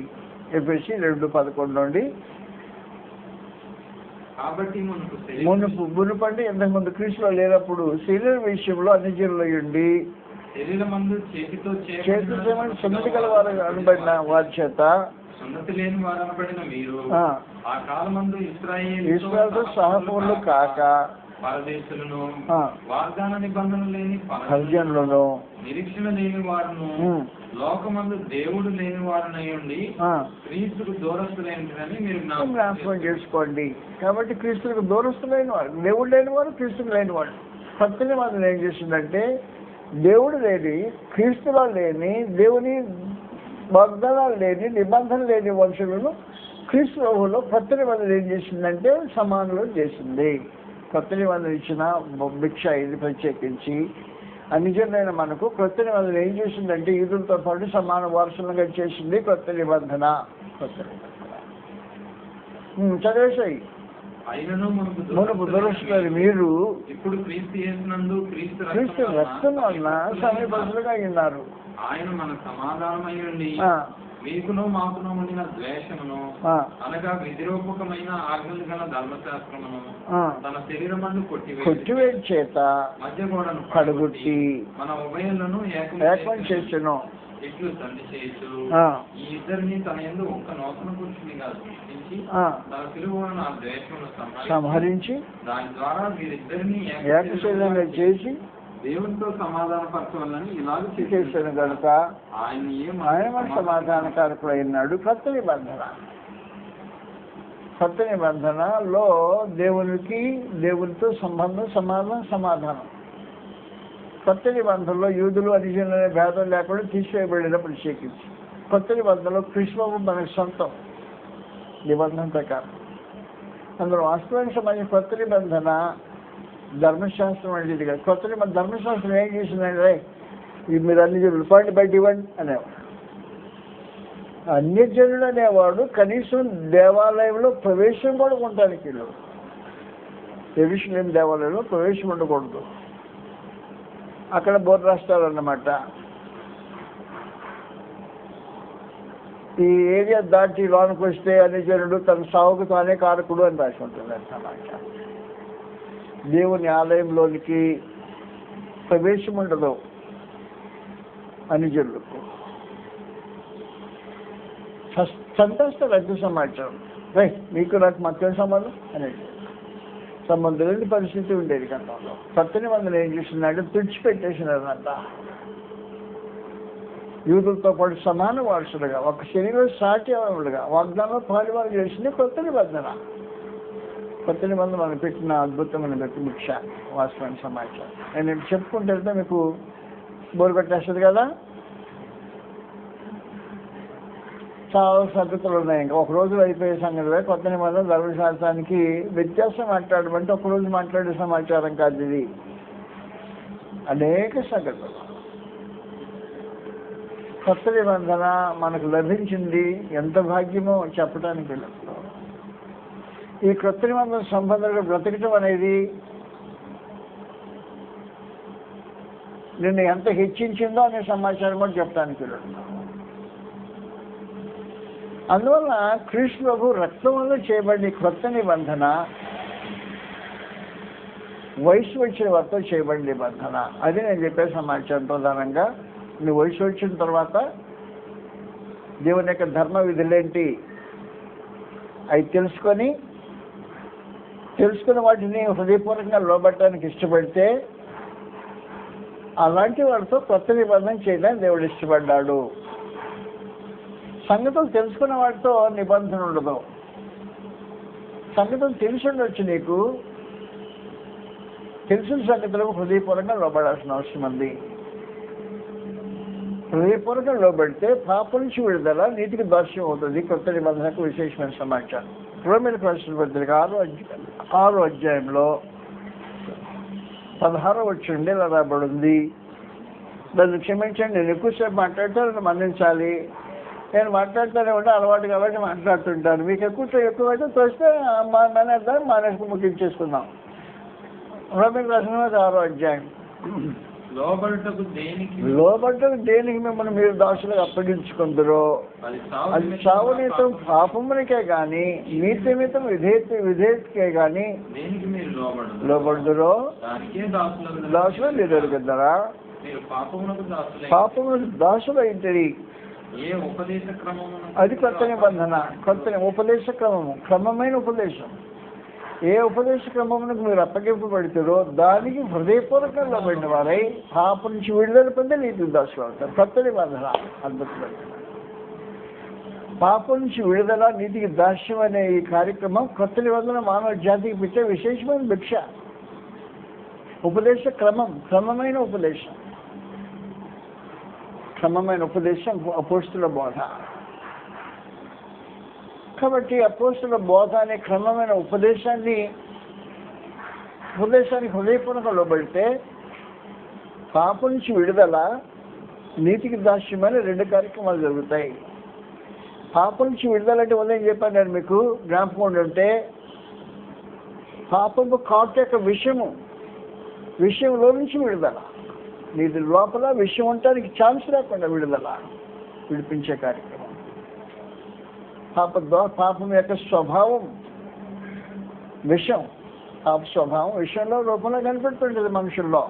ఎఫెసీ 2:11 నుండి. కాబట్టి
మునుపండి ఇంతకుముందు క్రీస్తులో లేనప్పుడు శరీర విషయంలో అన్ని జనులు ఉండి చేతితో సున్నతి గల వారు అనబడిన వారి చేత
సున్నతి లేని వారు అనబడిన మీరు ఆ కాలమందు
ఇశ్రాయేలుతో సహపౌరులు కాక
పరదేశులను, వాగ్దాన నిబంధన లేని
పరిజనులను,
నిరీక్షణ లేని వారును, లోకమందు దేవుడు లేని వారునై ఉండి క్రీస్తుకు దూరస్తులైనని మీరు
జ్ఞాపకం చేసుకోండి. కాబట్టి క్రీస్తుకు దూరస్తులైన వారు, దేవుడు లేని వారు, క్రీస్తుకు లేని వాడు. కొత్త నిబంధన ఏం చేసిందంటే దేవుడు లేని, క్రీస్తులో లేని, దేవుని వాగ్దానాలు లేని, నిబంధన లేని మనుషులను క్రీస్తు ప్రభువులో కొత్త నిబంధన ఏం చేసిందంటే సమానులు చేసింది. కొత్త నిబంధన ఇచ్చిన భిక్ష ఇది ప్రత్యేకించి అనిజమైన మనకు కొత్త నిబంధన ఏం చేసిందంటే యూదులతో పాటు సమాన వారసులుగా చేసింది కొత్త నిబంధన. చదివేశాయి. మునుపు దురస్తులు మీరు
ఇప్పుడు క్రీస్తు యేసునందు
క్రీస్తు రక్తం వలన సమీపస్తులుగా ఉన్నారు.
ఆయన మన సమాధానమై ఉండి మీకును మాకును ఉండిన ద్వేషమును అనగా విధిరూపకమైన ఆజ్ఞలు గల ధర్మశాస్త్రమును తన శరీరమందు
కొట్టివేడి చేత
మధ్య గోడను
పడగొట్టి
మన ఉభయులను
ఏకం చేసెను.
ఇట్లు తండ్రి చేయొచ్చు ఈ ఇద్దరిని తన యందు ఒక్క నూతన పురుషునిగా సృష్టించి తన సిలువను ఆ ద్వేషమును
సంహరించి
దాని ద్వారా వీరిద్దరిని
ఏకశరీరంగా చేసి
దేవునితో సమాధానపరచవాలని ఇలాగ
చేశాను కనుక ఆయన సమాధానకారకుడు అయినాడు. కొత్త నిబంధనలో దేవునితో సంబంధం సమాధానం. కొత్త నిబంధనలో యూదులు అనిజనులు అనే భేదం లేకుండా తీసివేయబడిన ప్రత్యేకించి కొత్త నిబంధనలో క్రీస్తు మనకు సొంతం నిబంధన ప్రకారం. అందులో వాస్తవానికి సంబంధించిన కొత్త నిబంధన ధర్మశాస్త్రం అనేది కాదు. కొత్త నిబంధన ధర్మశాస్త్రం ఏం చేసిందంటే మీరు అన్ని జనులు పాయింట్ బయట ఇవ్వండి అనేవాడు. అన్యజనుడు అనేవాడు కనీసం దేవాలయంలో ప్రవేశం కూడా ఉండటానికి వీళ్ళు యెరూషలేము దేవాలయంలో ప్రవేశం ఉండకూడదు. అక్కడ బోర్డు రాస్తారన్నమాట, ఈ ఏరియా దాటి లోనికి వస్తే అన్యజనుడు తన సావుకు తానే కారకుడు అని రాసి ఉంటుంది అన్నమాట. దేవుని ఆలయంలోనికి ప్రవేశం ఉండదు అన్యజనులకు. సంతోషం రద్దు సమాచారం మీకు నాకు మధ్య సంబంధం అనేది సంబంధం లేని పరిస్థితి ఉండేది గతంలో. కొత్త నిబంధన ఏం చేసిందంటే తుడిచిపెట్టేసినారంట. యూదులతో పాటు సమాన వారసులుగా ఒక శరీరం సాటి అవలుగా వాగ్దానంలో పాలువారు చేసింది కొత్త నిబంధన. కొత్త నిబంధన మనం పెట్టిన అద్భుతమైన భిక్ష వాస్తవమైన సమాచారం. నేను చెప్పుకుంటే మీకు బోరు కొట్టేస్తుంది కదా. చాలా సంగతులు ఉన్నాయి. ఇంకా ఒక రోజు అయిపోయే సంగతి. కొత్త నిబంధన ధర్మశాస్త్రానికి వ్యత్యాసం మాట్లాడమంటే ఒకరోజు మాట్లాడే సమాచారం కాదు ఇది. అనేక సంగతులు. కొత్త నిబంధన మనకు లభించింది ఎంత భాగ్యమో చెప్పడానికి వెళ్ళదు. ఈ కొత్త నిబంధన సంబంధంగా బ్రతకటం అనేది నిన్ను ఎంత హెచ్చించిందో అనే సమాచారం కూడా చెప్పడానికి వెళ్ళదు. అందువల్ల క్రీస్తు ప్రభు రక్తం వల్ల చేయబడిన కొత్త నిబంధన వయసు వచ్చిన వారితో చేయబడిన నిబంధన. అది నేను చెప్పే సమాచారం ప్రధానంగా. నువ్వు వయసు వచ్చిన తర్వాత దేవుని యొక్క ధర్మ విధులేంటి అవి తెలుసుకుని వాటిని హృదయపూర్వకంగా లోబట్టడానికి ఇష్టపడితే అలాంటి వాడితో కొత్త నిబంధన చేయడానికి దేవుడు ఇష్టపడ్డాడు. సంగతులు తెలుసుకున్న వాటితో నిబంధన ఉండదు. సంగతులు తెలిసి ఉండొచ్చు, నీకు తెలిసిన సంగతులకు హృదయపూర్వకంగా లోబడాల్సిన అవసరం ఉంది. హృదయపూర్వకంగా లోబడితే పాపం నుంచి విడుదల, నీతికి దర్శనం అవుతుంది. కొత్త నిబంధనకు విశేషమైన సమాచారం. రోమీయులకు రాసిన పత్రిక 6వ అధ్యాయంలో 16వ వచనం ఇలా రాబడింది. నన్ను క్షమించండి, నేను ఎక్కువసేపు మాట్లాడితే నన్ను మన్నించాలి. నేను మాట్లాడుతూనే ఉంటే అలవాటు కాబట్టి మాట్లాడుతుంటాను. మీకు ఎక్కువైతే తోస్తే మానేసుకు ముగించేసుకుందాం. రోమీయులకు రాసిన 6వ అధ్యాయం.
లోబడుటకు
దేనికి మిమ్మల్ని మీరు దాసులకు అప్పగించుకుందరో అది చావు నిమిత్తం పాపమునికే కానీ నీతి నిమిత్తం విధేయతకే కానీ లోబడుదురో దాసులు మీరు ఎరుగుతారా? పాపమునకు దాసులు అయింటది. అది కొత్త నిబంధన, ఉపదేశ క్రమము, క్రమమైన ఉపదేశం. ఏ ఉపదేశ క్రమమునకు మీరు అప్పగింపబడుతారో దానికి హృదయపూర్వకంగా పడిన వారై పాపం నుంచి విడుదల పొందే నీతికి దాసులు అవుతారు. కొత్త నిబంధన అద్భుతమైన పాపం నుంచి విడుదల, నీతికి దాస్యం అనే ఈ కార్యక్రమం కొత్త నిబంధన మానవ జాతికి పెట్టే విశేషమైన భిక్ష. ఉపదేశ క్రమం, క్రమమైన ఉపదేశం అపోస్తుల బోధ. కాబట్టి అపోస్తలుల బోధ అనే క్రమమైన ఉపదేశానికి హృదయపూర్వకంగా లోబడితే పాపం నుంచి విడుదల, నీతికి దాస్యమైన 2 కార్యక్రమాలు జరుగుతాయి. పాపం నుంచి విడుదల అంటే ఉదయం చెప్పాను నేను మీకు, జ్ఞాపకం ఉంటే పాపము కాటు యొక్క విషయంలో నుంచి విడుదల. నీది లోపల విషయం ఉండటానికి ఛాన్స్ లేకుండా విడిపించే కార్యక్రమం. పాపం యొక్క స్వభావం స్వభావం విషయంలో రూపంలో కనిపెడుతుంటుంది మనుషుల్లో.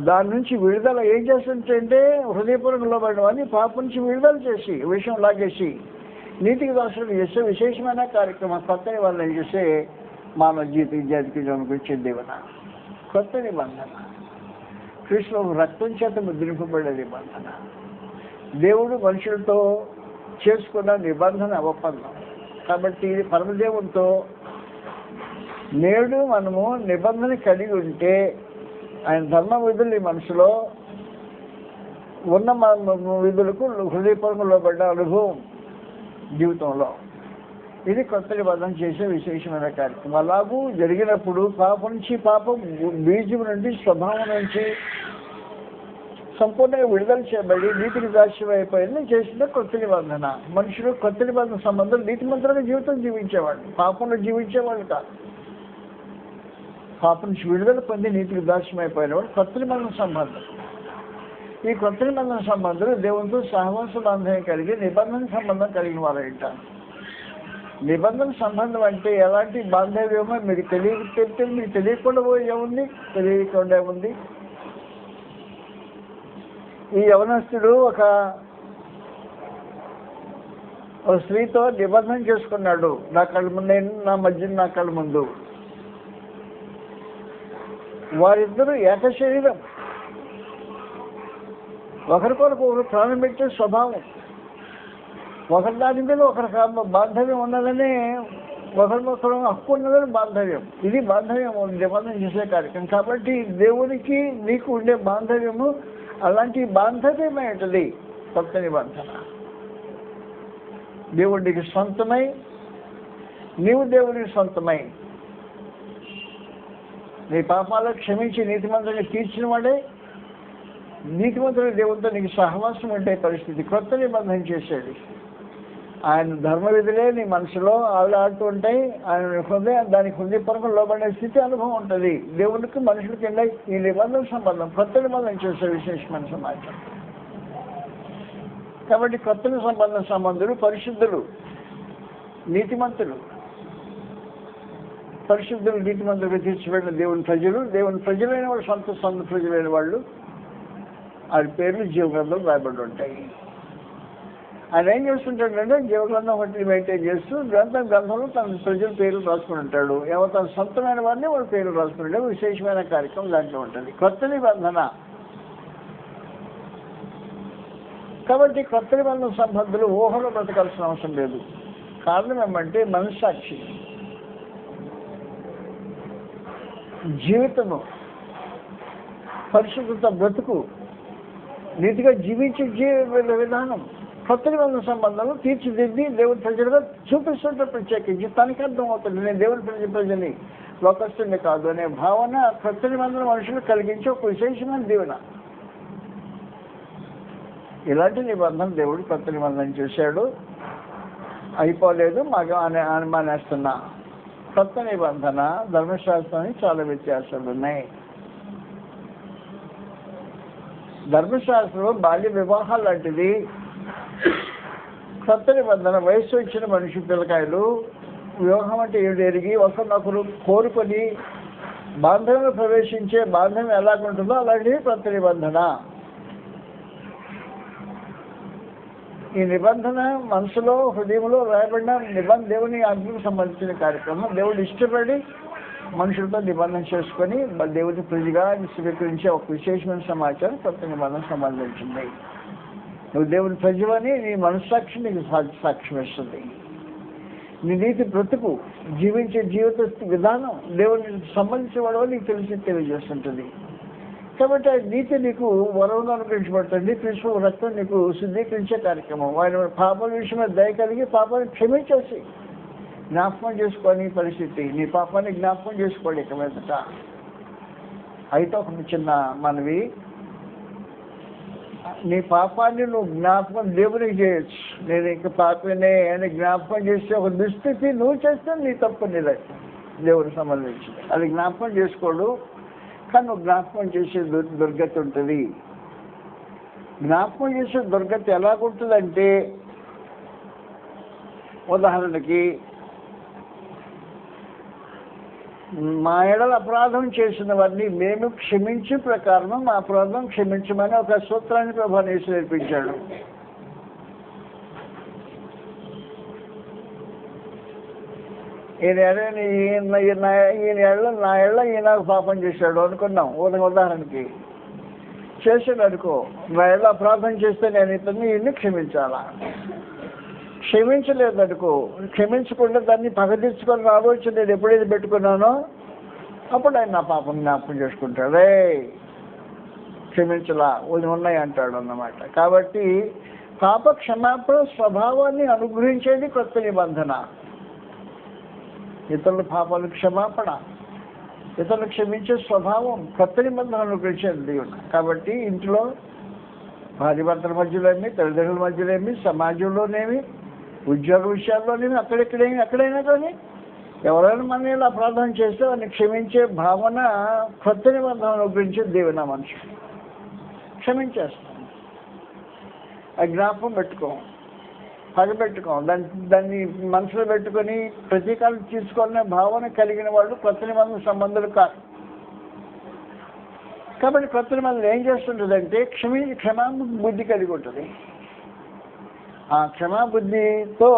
దాని నుంచి విడుదల ఏం చేస్తుంటే హృదయపూర్వకంలో పడడం పాపం నుంచి విడుదల చేసి విషయం లాగేసి నీతికి దాసులు చేసే విశేషమైన కార్యక్రమం. కొత్త నిబంధన చేసే మానవ జాతికి జన్మకొచ్చే దేవున కొత్త నిబంధన, క్రీస్తులో రక్తం చేత ముద్రింపబడే నిబంధన, దేవుడు మనుషులతో చేసుకున్న నిబంధన ఒప్పందం. కాబట్టి ఇది పరమదేవునితో నేడు మనము నిబంధన కలిగి ఉంటే ఆయన ధర్మ విధులు ఈ మనసులో ఉన్న విధులకు హృదయపూర్వకంగా లోబడ్డ అనుభవం జీవితంలో ఇది కొత్త నిబంధన చేసే విశేషమైన కార్యక్రమం. అలాగూ జరిగినప్పుడు పాపం బీజం నుండి స్వభావం నుంచి సంపూర్ణంగా విడుదల చేయబడి నీతికి దాస్యం అయిపోయింది చేసిన కొత్త నిబంధన. మనుషులు కొత్త నిబంధన సంబంధం నీతిమంతులుగా జీవితం జీవించేవాళ్ళు, పాపంలో జీవించేవాళ్ళు కాదు. పాపం నుంచి విడుదల పొంది నీతికి దాస్యం అయిపోయినవాడు కొత్త నిబంధన సంబంధం. ఈ కొత్త నిబంధన సంబంధులు దేవునితో సహవాస బాంధవ్యం కలిగి నిబంధన సంబంధం కలిగిన వారు అంటారు. నిబంధన సంబంధం అంటే ఎలాంటి బాంధవ్యమో మీకు తెలియకుండా ఏముంది. ఈ యవనస్తుడు ఒక స్త్రీతో నిబంధన చేసుకున్నాడు. నా కళ్ళ ముందు వారిద్దరూ ఏక శరీరం, ఒకరికొరకు ఒకరు ప్రాణం పెట్టే స్వభావం, ఒకరి దాని మీద ఒకరి బాంధవ్యం ఉన్నదని ఒకరికొకరు హక్కు ఉన్నదని బాంధవ్యం. ఇది బాంధవ్యం నిబంధన చేసే కార్యక్రమం. కాబట్టి దేవునికి నీకు ఉండే బాంధవ్యము అలాంటి బాంధవ్యమే ఉంటుంది కొత్త నిబంధన. దేవుడికి సొంతమై నీవు దేవునికి సొంతమై నీ పాపాలకు క్షమించి నీతిమంతుని తీర్చిన వాడే నీతిమంతుని దేవుడితో నీకు సహవాసం ఉండే పరిస్థితి కొత్త నిబంధన చేసేది. ఆయన ధర్మ విధులే నీ మనసులో ఆడుతూ ఉంటాయి. ఆయన దానికి హృదయపూర్వకం లోబడే స్థితి అనుభవం ఉంటుంది. దేవునికి మనుషులకి ఈ నిబంధన సంబంధం కొత్త నిబంధన చేసే విశేషమైన సమాచారం. కాబట్టి కొత్త సంబంధులు పరిశుద్ధులు, నీతిమంతులు తీర్చిపెట్టిన దేవుని ప్రజలైన వాళ్ళు సొంత ప్రజలైన వాళ్ళు వారి పేర్లు జీవగ్రంథం రాయబడి ఉంటాయి. ఆయన ఏం చేస్తుంటాడంటే జీవగ్రంథం ఒకటి మెయింటైన్ చేస్తూ గ్రంథంలో తన ప్రజల పేర్లు రాసుకుని ఉంటాడు. ఎవరు తన సొంతమైన వారిని వాళ్ళ పేర్లు రాసుకుంటే విశేషమైన కార్యక్రమం దాంట్లో ఉంటుంది కొత్త నిబంధన. కాబట్టి కొత్త నిబంధన సంబంధులు ఊహలో బ్రతకాల్సిన అవసరం లేదు. కారణం ఏమంటే మనస్సాక్షి జీవితము, పరిశుద్ధత బ్రతుకు, నీతిగా జీవించే విధానం కొత్త నిబంధన సంబంధాలు తీర్చిదిద్ది దేవుని ప్రజలుగా చూపిస్తుంటే ప్రత్యేకించి తనకి అర్థం అవుతుంది నేను దేవుని ప్రజని లోకస్తుని కాదు అనే భావన కొత్త నిబంధన మనుషులు కలిగించే ఒక విశేషమైన దీవెన. ఇలాంటి నిబంధన దేవుడు కొత్త నిబంధన చేశాడు. అయిపోలేదు మానేస్తున్నా. కొత్త నిబంధన ధర్మశాస్త్రానికి చాలా వ్యత్యాసాలు ఉన్నాయి. ధర్మశాస్త్రం బాల్య వివాహాలు లాంటిది. కొత్త నిబంధన వయసు వచ్చిన మనిషి పిల్లకాయలు వివాహం అంటే ఏడు ఎరిగి ఒకరినొకరు కోరుకొని బాంధవ్యంలో ప్రవేశించే బాంధవ్యం ఎలాగుంటుందో అలాంటిది కొత్త నిబంధన. ఈ నిబంధన మనసులో హృదయంలో రాయబడిన దేవుని ఆజ్ఞకు సంబంధించిన కార్యక్రమం. దేవుడు ఇష్టపడి మనుషులతో నిబంధన చేసుకొని దేవుని ప్రజగా స్వీకరించే ఒక విశేషమైన సమాచారం కొత్త నిబంధన సంబంధించింది. నువ్వు దేవుని ప్రజవని నీ మనస్సాక్షి నీకు సాక్ష్యం ఇస్తుంది. నీ నీతి బ్రతుకు జీవించే జీవిత విధానం దేవునికి సంబంధించిన వాడు నీకు తెలియజేస్తుంటుంది. కాబట్టి ఆ నీతి నీకు వరంగా అనుగ్రహించబడుతుంది. క్రీస్తు రక్తం నీకు శుద్ధీకరించే కార్యక్రమం. ఆయన పాపల విషయమే దయ కలిగి పాపాన్ని క్షమించేసి జ్ఞాపకం చేసుకొని పరిస్థితి. నీ పాపాన్ని జ్ఞాపకం చేసుకోండి ఇక మీదట. అయితే ఒక చిన్న మనవి, నీ పాపాన్ని నువ్వు జ్ఞాపకం దేవునికి చేయొచ్చు. నేను ఇంక పాపనే అని జ్ఞాపకం చేస్తే ఒక దుస్థితి నువ్వు చేస్తే నీ తప్పు నీదే దేవుడికి సంబంధించింది. అది జ్ఞాపకం చేసుకోడు. కానీ నువ్వు జ్ఞాపకం చేసే దుర్గతి ఉంటుంది. జ్ఞాపకం చేసే దుర్గతి ఎలాగుంటుందంటే, ఉదాహరణకి మా ఎడల అపరాధం చేసిన వారిని మేము క్షమించే ప్రకారం మా అపరాధం క్షమించమని ఒక సూత్రాన్ని ప్రభువు యేసు నేర్పించాడు. ఈయన పాపం చేశాడు అనుకున్నాం. ఉదాహరణకి చేసాడు అనుకో, నా ఎడల అపరాధం చేస్తే నేను ఈయన్ని క్షమించాలా? క్షమించలేదనుకో, క్షమించకుండా దాన్ని పగదీర్చుకొని రావచ్చు. నేను ఎప్పుడైతే పెట్టుకున్నానో అప్పుడు ఆయన నా పాపం జ్ఞాపకం చేసుకుంటాడే, క్షమించలా ఉన్నాయి అంటాడు అన్నమాట. కాబట్టి పాప క్షమాపణ స్వభావాన్ని అనుగ్రహించేది కొత్త నిబంధన. ఇతరుల పాపాలు క్షమాపణ, ఇతరులు క్షమించే స్వభావం కొత్త నిబంధన అనుగ్రహించేది దేవుడు. కాబట్టి ఇంట్లో భార్యాభర్తల మధ్యలోనేమి, తల్లిదండ్రుల మధ్యలోనేమి, సమాజంలోనేమి, ఉద్యోగ విషయాల్లోనేమి, ఎక్కడైనా కానీ ఎవరైనా మన ఇలా అపరాధం చేస్తే వారిని క్షమించే భావన కొత్త నిబంధన అనుగ్రహించే దేవుడు. నా మనిషి క్షమించేస్తాం. ఆ జ్ఞాపకం పెట్టుకోం, పగబెట్టుకోం, దాన్ని మనసులో పెట్టుకొని ప్రతీకారం తీసుకునే భావన కలిగిన వాళ్ళు కొత్త నిబంధన సంబంధాలు కాదు. కాబట్టి కొత్త నిబంధన ఏం చేస్తుంటుందంటే క్షమా బుద్ధి కలిగి ఉంటుంది. ఆ క్షమాబుద్ధితో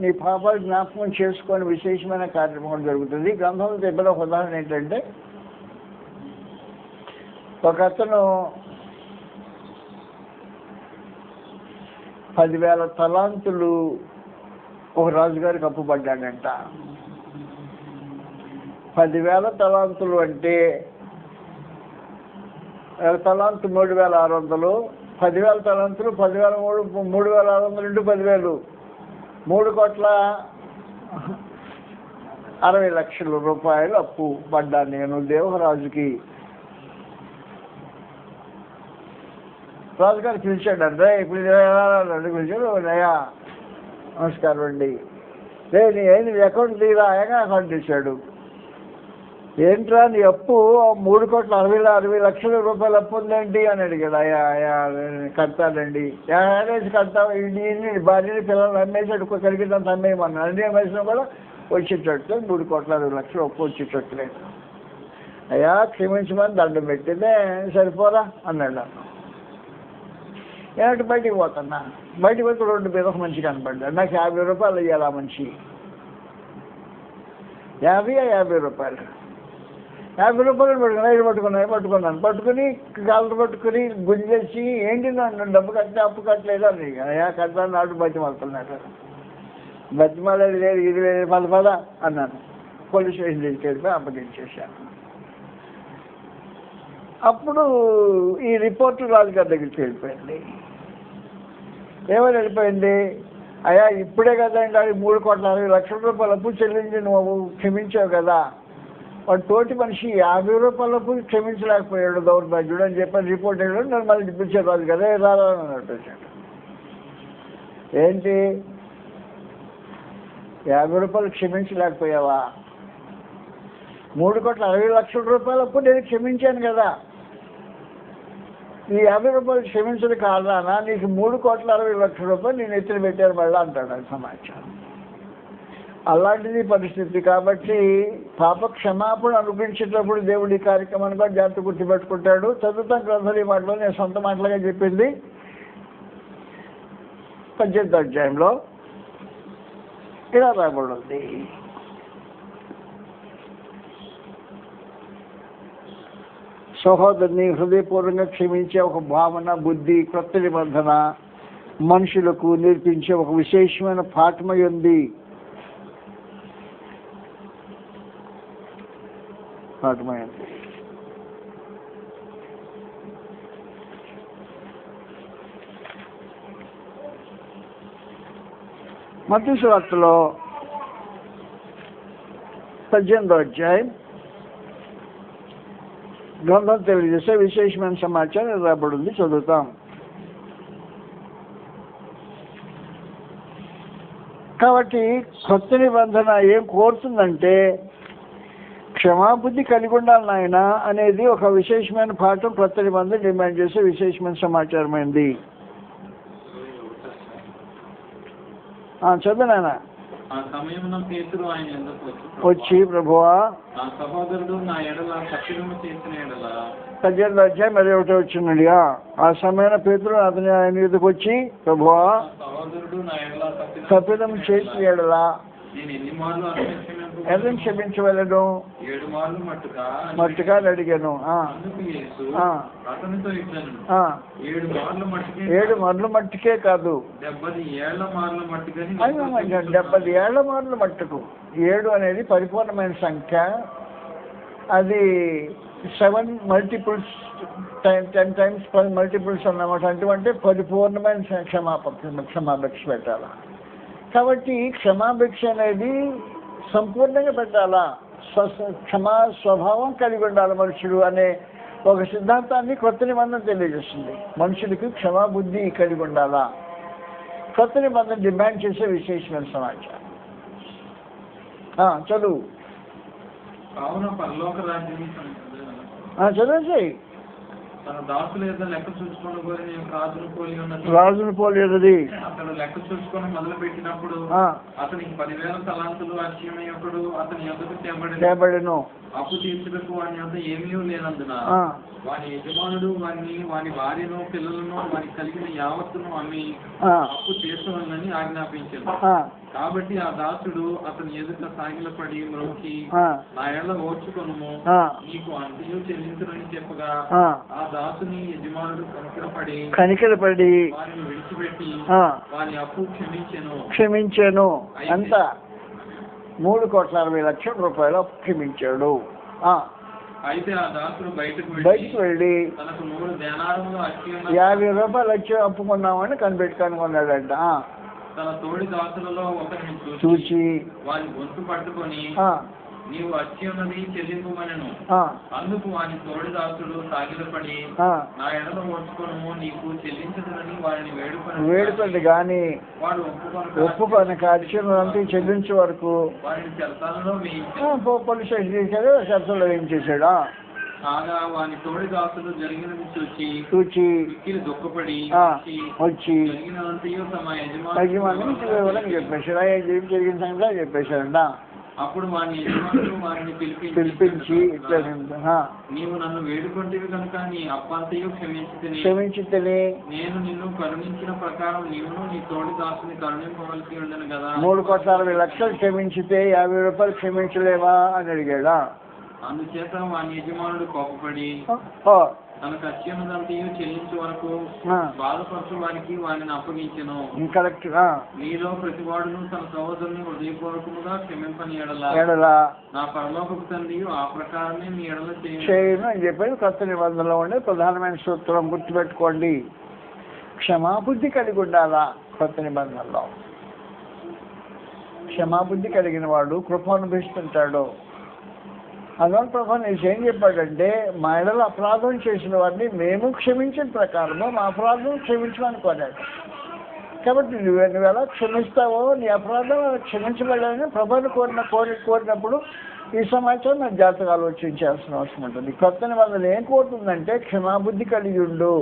నీ పాపాలు జ్ఞాపకం చేసుకొని విశేషమైన కార్యక్రమం జరుగుతుంది. గ్రంథంలో చెప్పిన ఒక ఉదాహరణ ఏంటంటే, ఒక అతను 10,000 తలాంతులు ఒక రాజుగారికి అప్పుపడ్డాడంట. 10,000 తలాంతులు అంటే తలాంతు 3,600, 10,000 తలాంతులు 10,000 3,600 ఇంటూ 10,000 3,60,00,000 రూపాయలు అప్పు పడ్డాను నేను దేవరాజుకి. రాజుగారు పిలిచాడు అంటే ఇప్పుడు పిలిచాడు, అయ్యా నమస్కారం అండి, నీ అకౌంట్ తీరా అయ్యాక అకౌంట్ తీశాడు. ఏంట్రా నీ అప్పు 3,60,00,000 రూపాయలు అప్పు ఉందేంటి అని అడిగాడు. అయ్యా కడతానండి. ఏడాది కడతావు, ఇన్ని భార్యని పిల్లలు అమ్మేసాడు, కలిగినంత అమ్మేయమన్నాడు. అన్ని అమ్మేసినా కూడా వచ్చేటట్టు 3,60,00,000 అప్పు వచ్చేటట్టు లేదు. అయ్యా క్షమించమని దండం పెట్టిందే సరిపోరా అన్నాడు. ఏమిటి బయటికి పోతున్నా, బయటికి పోతే రోడ్డు మీద ఒక మనిషి కనపడ్డాడు. నాకు 50 రూపాయలు ఇవ్వాలి ఆ మనిషి. 50 రూపాయలు 50 రూపాయలు పట్టుకుని కాళ్ళు పట్టుకుని గుంజేసి ఏంటి నన్ను డబ్బు కట్టినా అప్పు కట్టలేదు అని. అయ్యా కట్టాను నాడు బతిమాలుతున్నాడు. బతిమాలేదు లేదు, ఇది లేదు, పద అన్నాను. పోలీస్ స్టేషన్ తీసుకెళ్ళిపోయి అప్పగించేశాను. అప్పుడు ఈ రిపోర్టు రాజుగారి దగ్గరికి వెళ్ళిపోయింది. ఏమని వెళ్ళిపోయింది, అయ్యా ఇప్పుడే కదా ఇంకా 3,60,00,000 రూపాయల అప్పు చెల్లించి నువ్వు క్షమించావు కదా, వాడు తోటి మనిషి 50 రూపాయల అప్పు క్షమించలేకపోయాడు దౌర్భాగ్యుడు అని చెప్పని రిపోర్ట్ వెళ్ళాడు. నన్ను మళ్ళీ పిలిచారు రాజు కదా, రాదా అన్నట్టు వచ్చాడు. ఏంటి 50 రూపాయలు క్షమించలేకపోయావా? 3,60,00,000 రూపాయల అప్పు నేను క్షమించాను కదా, ఈ 50 రూపాయలు క్షమించదు కాదా, నీకు 3,60,00,000 రూపాయలు నేను ఎత్తులు పెట్టాను మళ్ళీ అంటాడు. అది సమాచారం. అలాంటిది పరిస్థితి. కాబట్టి పాప క్షమాపణ అనుగ్రహించేటప్పుడు దేవుడి కార్యక్రమాన్ని కూడా జాగ్రత్త గుర్తుపెట్టుకుంటాడు. చదువుతాం గ్రంథాలు ఈ మాటలో నేను సొంత మాటలుగా చెప్పింది 18వ అధ్యాయంలో ఇలా రాబడింది. సహోదరుని హృదయపూర్వకంగా క్షమించే ఒక భావన, బుద్ధి కొత్త నిబంధన మనుషులకు నేర్పించే ఒక విశేషమైన పాఠమై ఉంది. మత్తయి సువార్తలో 18వ అధ్యాయం గ్రంథం తెలియజేసే విశేషమైన సమాచారం రాబడింది, చదువుతాం. కాబట్టి కొత్త నిబంధన ఏం కోరుతుందంటే క్షమాబుద్ధి కలిగి ఉండాలి నాయన అనేది ఒక విశేషమైన పాఠం కొత్త నిబంధన డిమాండ్ చేసే విశేషమైన సమాచారమైంది. చదువునాయన.
ఆ సమయమున పేతురు ఆయన యొద్దకు
వచ్చి, ప్రభువా,
నా సహోదరుడు నా ఎడల తప్పిదము చేసిన ఎడల
18వ అధ్యాయం 21వ వచనం. ఆ సమయంలో పేతురు ఆయన యొద్దకు వచ్చి, ప్రభువా,
సహోదరుడు నా ఎడల
తప్పిదము చేసిన ఎడల
నేను ఎన్ని మార్లు
ఎవరిని క్షమించవలను?
7 మార్లు
మట్టుగా అడిగాను.
అందుకు యేసు అతనితో ఇట్లను,
7 మార్లు మట్టుకే కాదు,
70 ఏళ్ల మార్లు మట్టుకని.
70 ఏళ్ల మార్లు మట్టుకు. 7 అనేది పరిపూర్ణమైన సంఖ్య. అది 7 మల్టిపుల్స్ 10 టైమ్స్ మల్టిపుల్స్ అన్నమాట. అంటే పరిపూర్ణమైన క్షమాభిక్ష పెట్టాలా. కాబట్టి క్షమాభిక్ష అనేది సంపూర్ణంగా పెట్టాలా. క్షమా స్వభావం కలిగి ఉండాలి మనుషుడు అనే ఒక సిద్ధాంతాన్ని కొత్త నిబంధన తెలియజేస్తుంది. మనుషుడికి క్షమాబుద్ధి కలిగి ఉండాలా. కొత్త నిబంధన డిమాండ్ చేసే విశేషమైన సమాచారం. చదువు.
కావున పరలోక రాజ్యం
చదివేసి.
తన దాసులు ఏదో లెక్క చూసుకొని పోయి
రాజును పోలి ఉన్నది.
అతను లెక్క చూసుకొని మొదలు పెట్టినప్పుడు అతనికి 10,000 తలాంతులు అశ్చర్యమయ్యొకడు అతని యొద్దకు తేబడెను. అప్పు తీర్చుటకు వాని యొద్ద ఏమీ లేనందున వాని యజమానుడు వాని భార్యను పిల్లలను వానికి కలిగిన యావత్తును అమ్మి అప్పు తీర్చవాలని ఆజ్ఞాపించాడు. కాబట్టి ఆ దాసుడు అతని ఎదుట సాగిలపడి మ్రొక్కి, నా ఎడల ఓర్చుకొనుము, నీకు అంతయు చెల్లించునని చెప్పగా ఆ దాసుని యజమానుడు కనికరపడి వారిని విడిచిపెట్టి వాని అప్పు క్షమించెను.
అంత 3,60,00,000 రూపాయలు క్షమించాడు.
అయితే ఆ దాసుడు బయటకు
వెళ్ళి
తనకు 3 దేనారములు
50 రూపాయలు వచ్చి అప్పుకున్నామని కనుగొన్నాడంట.
తన తోడి దాసులలో ఒకరిని
చూచి
వాని గొంతు పట్టుకొని, నీవు వచ్చి ఉన్నది చెల్లింపుమనెను. అందుకు వాని తోడి దాసుడు సాగిలపడి, నా ఎడల ఓర్చుకొనుము, నీకు చెల్లించదునని వారిని వేడుకొని గాని వాడు ఒప్పుకొనక అర్చనంతా చెల్లించే వరకు వారిని చెరసాలలో వేయించాడు. పోలీస్ స్టేషన్ చెరసాలలో వేయించేశాడు. కాగా వాని తోడి దాసులు జరిగినది చూచి దుఃఖపడి వచ్చి జరిగినంతయు తమ యజమానికి
జరిగిన సంగతి చెప్పేశాడంట.
అప్పుడు వాని యజమానులు వారిని పిలిపించి, నీవు నన్ను వేడుకొంటివి కనుక నీ అప్పంతయు క్షమించితిని. నేను నిన్ను కరుణించిన ప్రకారం నీవును నీ తోడి దాసుని కరుణింపవలసి ఉండను కదా.
3,60,00,000 క్షమించితే 50 రూపాయలు క్షమించలేవా అని అడిగాడా.
అందుచేత వాని యజమానుడు కోపపడి తనకు అత్యున్నదంతయు చెల్లించే వరకు బాధపరచు వారికి వారిని అప్పగించెను. నీలో ప్రతివాడును తన సహోదరుని హృదయపూర్వకముగా క్షమింపని ఎడల నా పరలోకపు తండ్రి ఆ ప్రకారమే మీ ఎడల చేయను
అని చెప్పేది కొత్త నిబంధనలో ఉండే ప్రధానమైన సూత్రం. గుర్తుపెట్టుకోండి, క్షమాబుద్ధి కలిగి ఉండాలా. కొత్త నిబంధనలో క్షమాబుద్ధి కలిగిన వాడు కృప అనుభవిస్తుంటాడు. అందువల్ల ప్రభు ఏం చెప్పాడంటే, మా ఎడల అపరాధం చేసిన వారిని మేము క్షమించిన ప్రకారము మా అపరాధం క్షమించమని కోరాడు. కాబట్టి నువ్వు ఎలా క్షమిస్తావో నీ అపరాధం క్షమించబడాలని ప్రభుని కోరినప్పుడు ఈ సమాచారం నాకు జాగ్రత్తగా ఆలోచించాల్సిన అవసరం ఉంటుంది. కొత్త నిబంధన ఏం కోరుతుందంటే క్షమాబుద్ధి కలిగి ఉండు.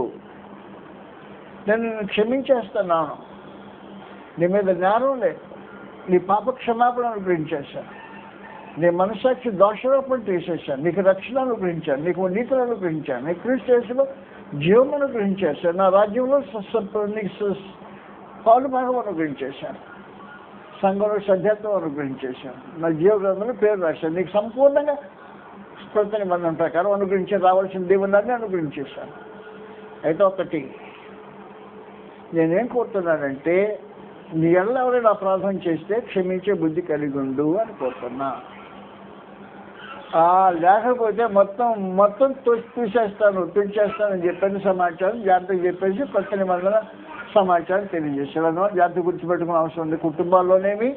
నేను క్షమించేస్తున్నాను, నీ మీద జ్ఞానం లేదు, నీ పాప క్షమాపణ అనుగ్రహించేశాను, నీ మనస్సాక్షి దోషారోపణ తీసేశాను, నీకు రక్షణ అనుగ్రహించాను, నీకు నీతిని అనుగ్రహించాను, నీ క్రీస్తు యేసులో జీవం అనుగ్రహించేశాను, నా రాజ్యంలో నీకు పాలు భాగం అనుగ్రహించేశాను, సంఘంలో సభ్యత్వం అనుగ్రహించేశాను, నా జీవగ్రంథంలో పేరు రాశాను, నీకు సంపూర్ణంగా కొత్త నిబంధన ప్రకారం అనుగ్రహించి రావాల్సిన దేవుళ్ళని అనుగ్రహించేశాను. అయితే ఒకటి నేనేం కోరుతున్నానంటే, నీ ఎడల ఎవరైనా అపరాధం చేస్తే క్షమించే బుద్ధి కలిగి ఉండు అని కోరుతున్నా. లేకపోతే మొత్తం తుడిచేస్తానని చెప్పిన సమాచారం జాగ్రత్తగా చెప్పేసి కొత్త నిబంధన సమాచారం తెలియజేశాడు. అన్నమాట జాగ్రత్త గుర్తుపెట్టుకునే అవసరం ఉంది. కుటుంబాల్లోనేమి,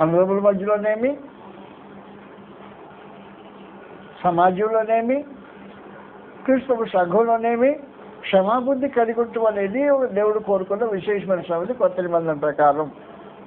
అన్నదమ్ముల మధ్యలోనేమి, సమాజంలోనేమి, క్రీస్తు సంఘంలోనేమి క్షమాబుద్ధి కలిగి ఉండటం అనేది దేవుడు కోరుకున్న విశేషమైన సంగతి కొత్త నిబంధన ప్రకారం.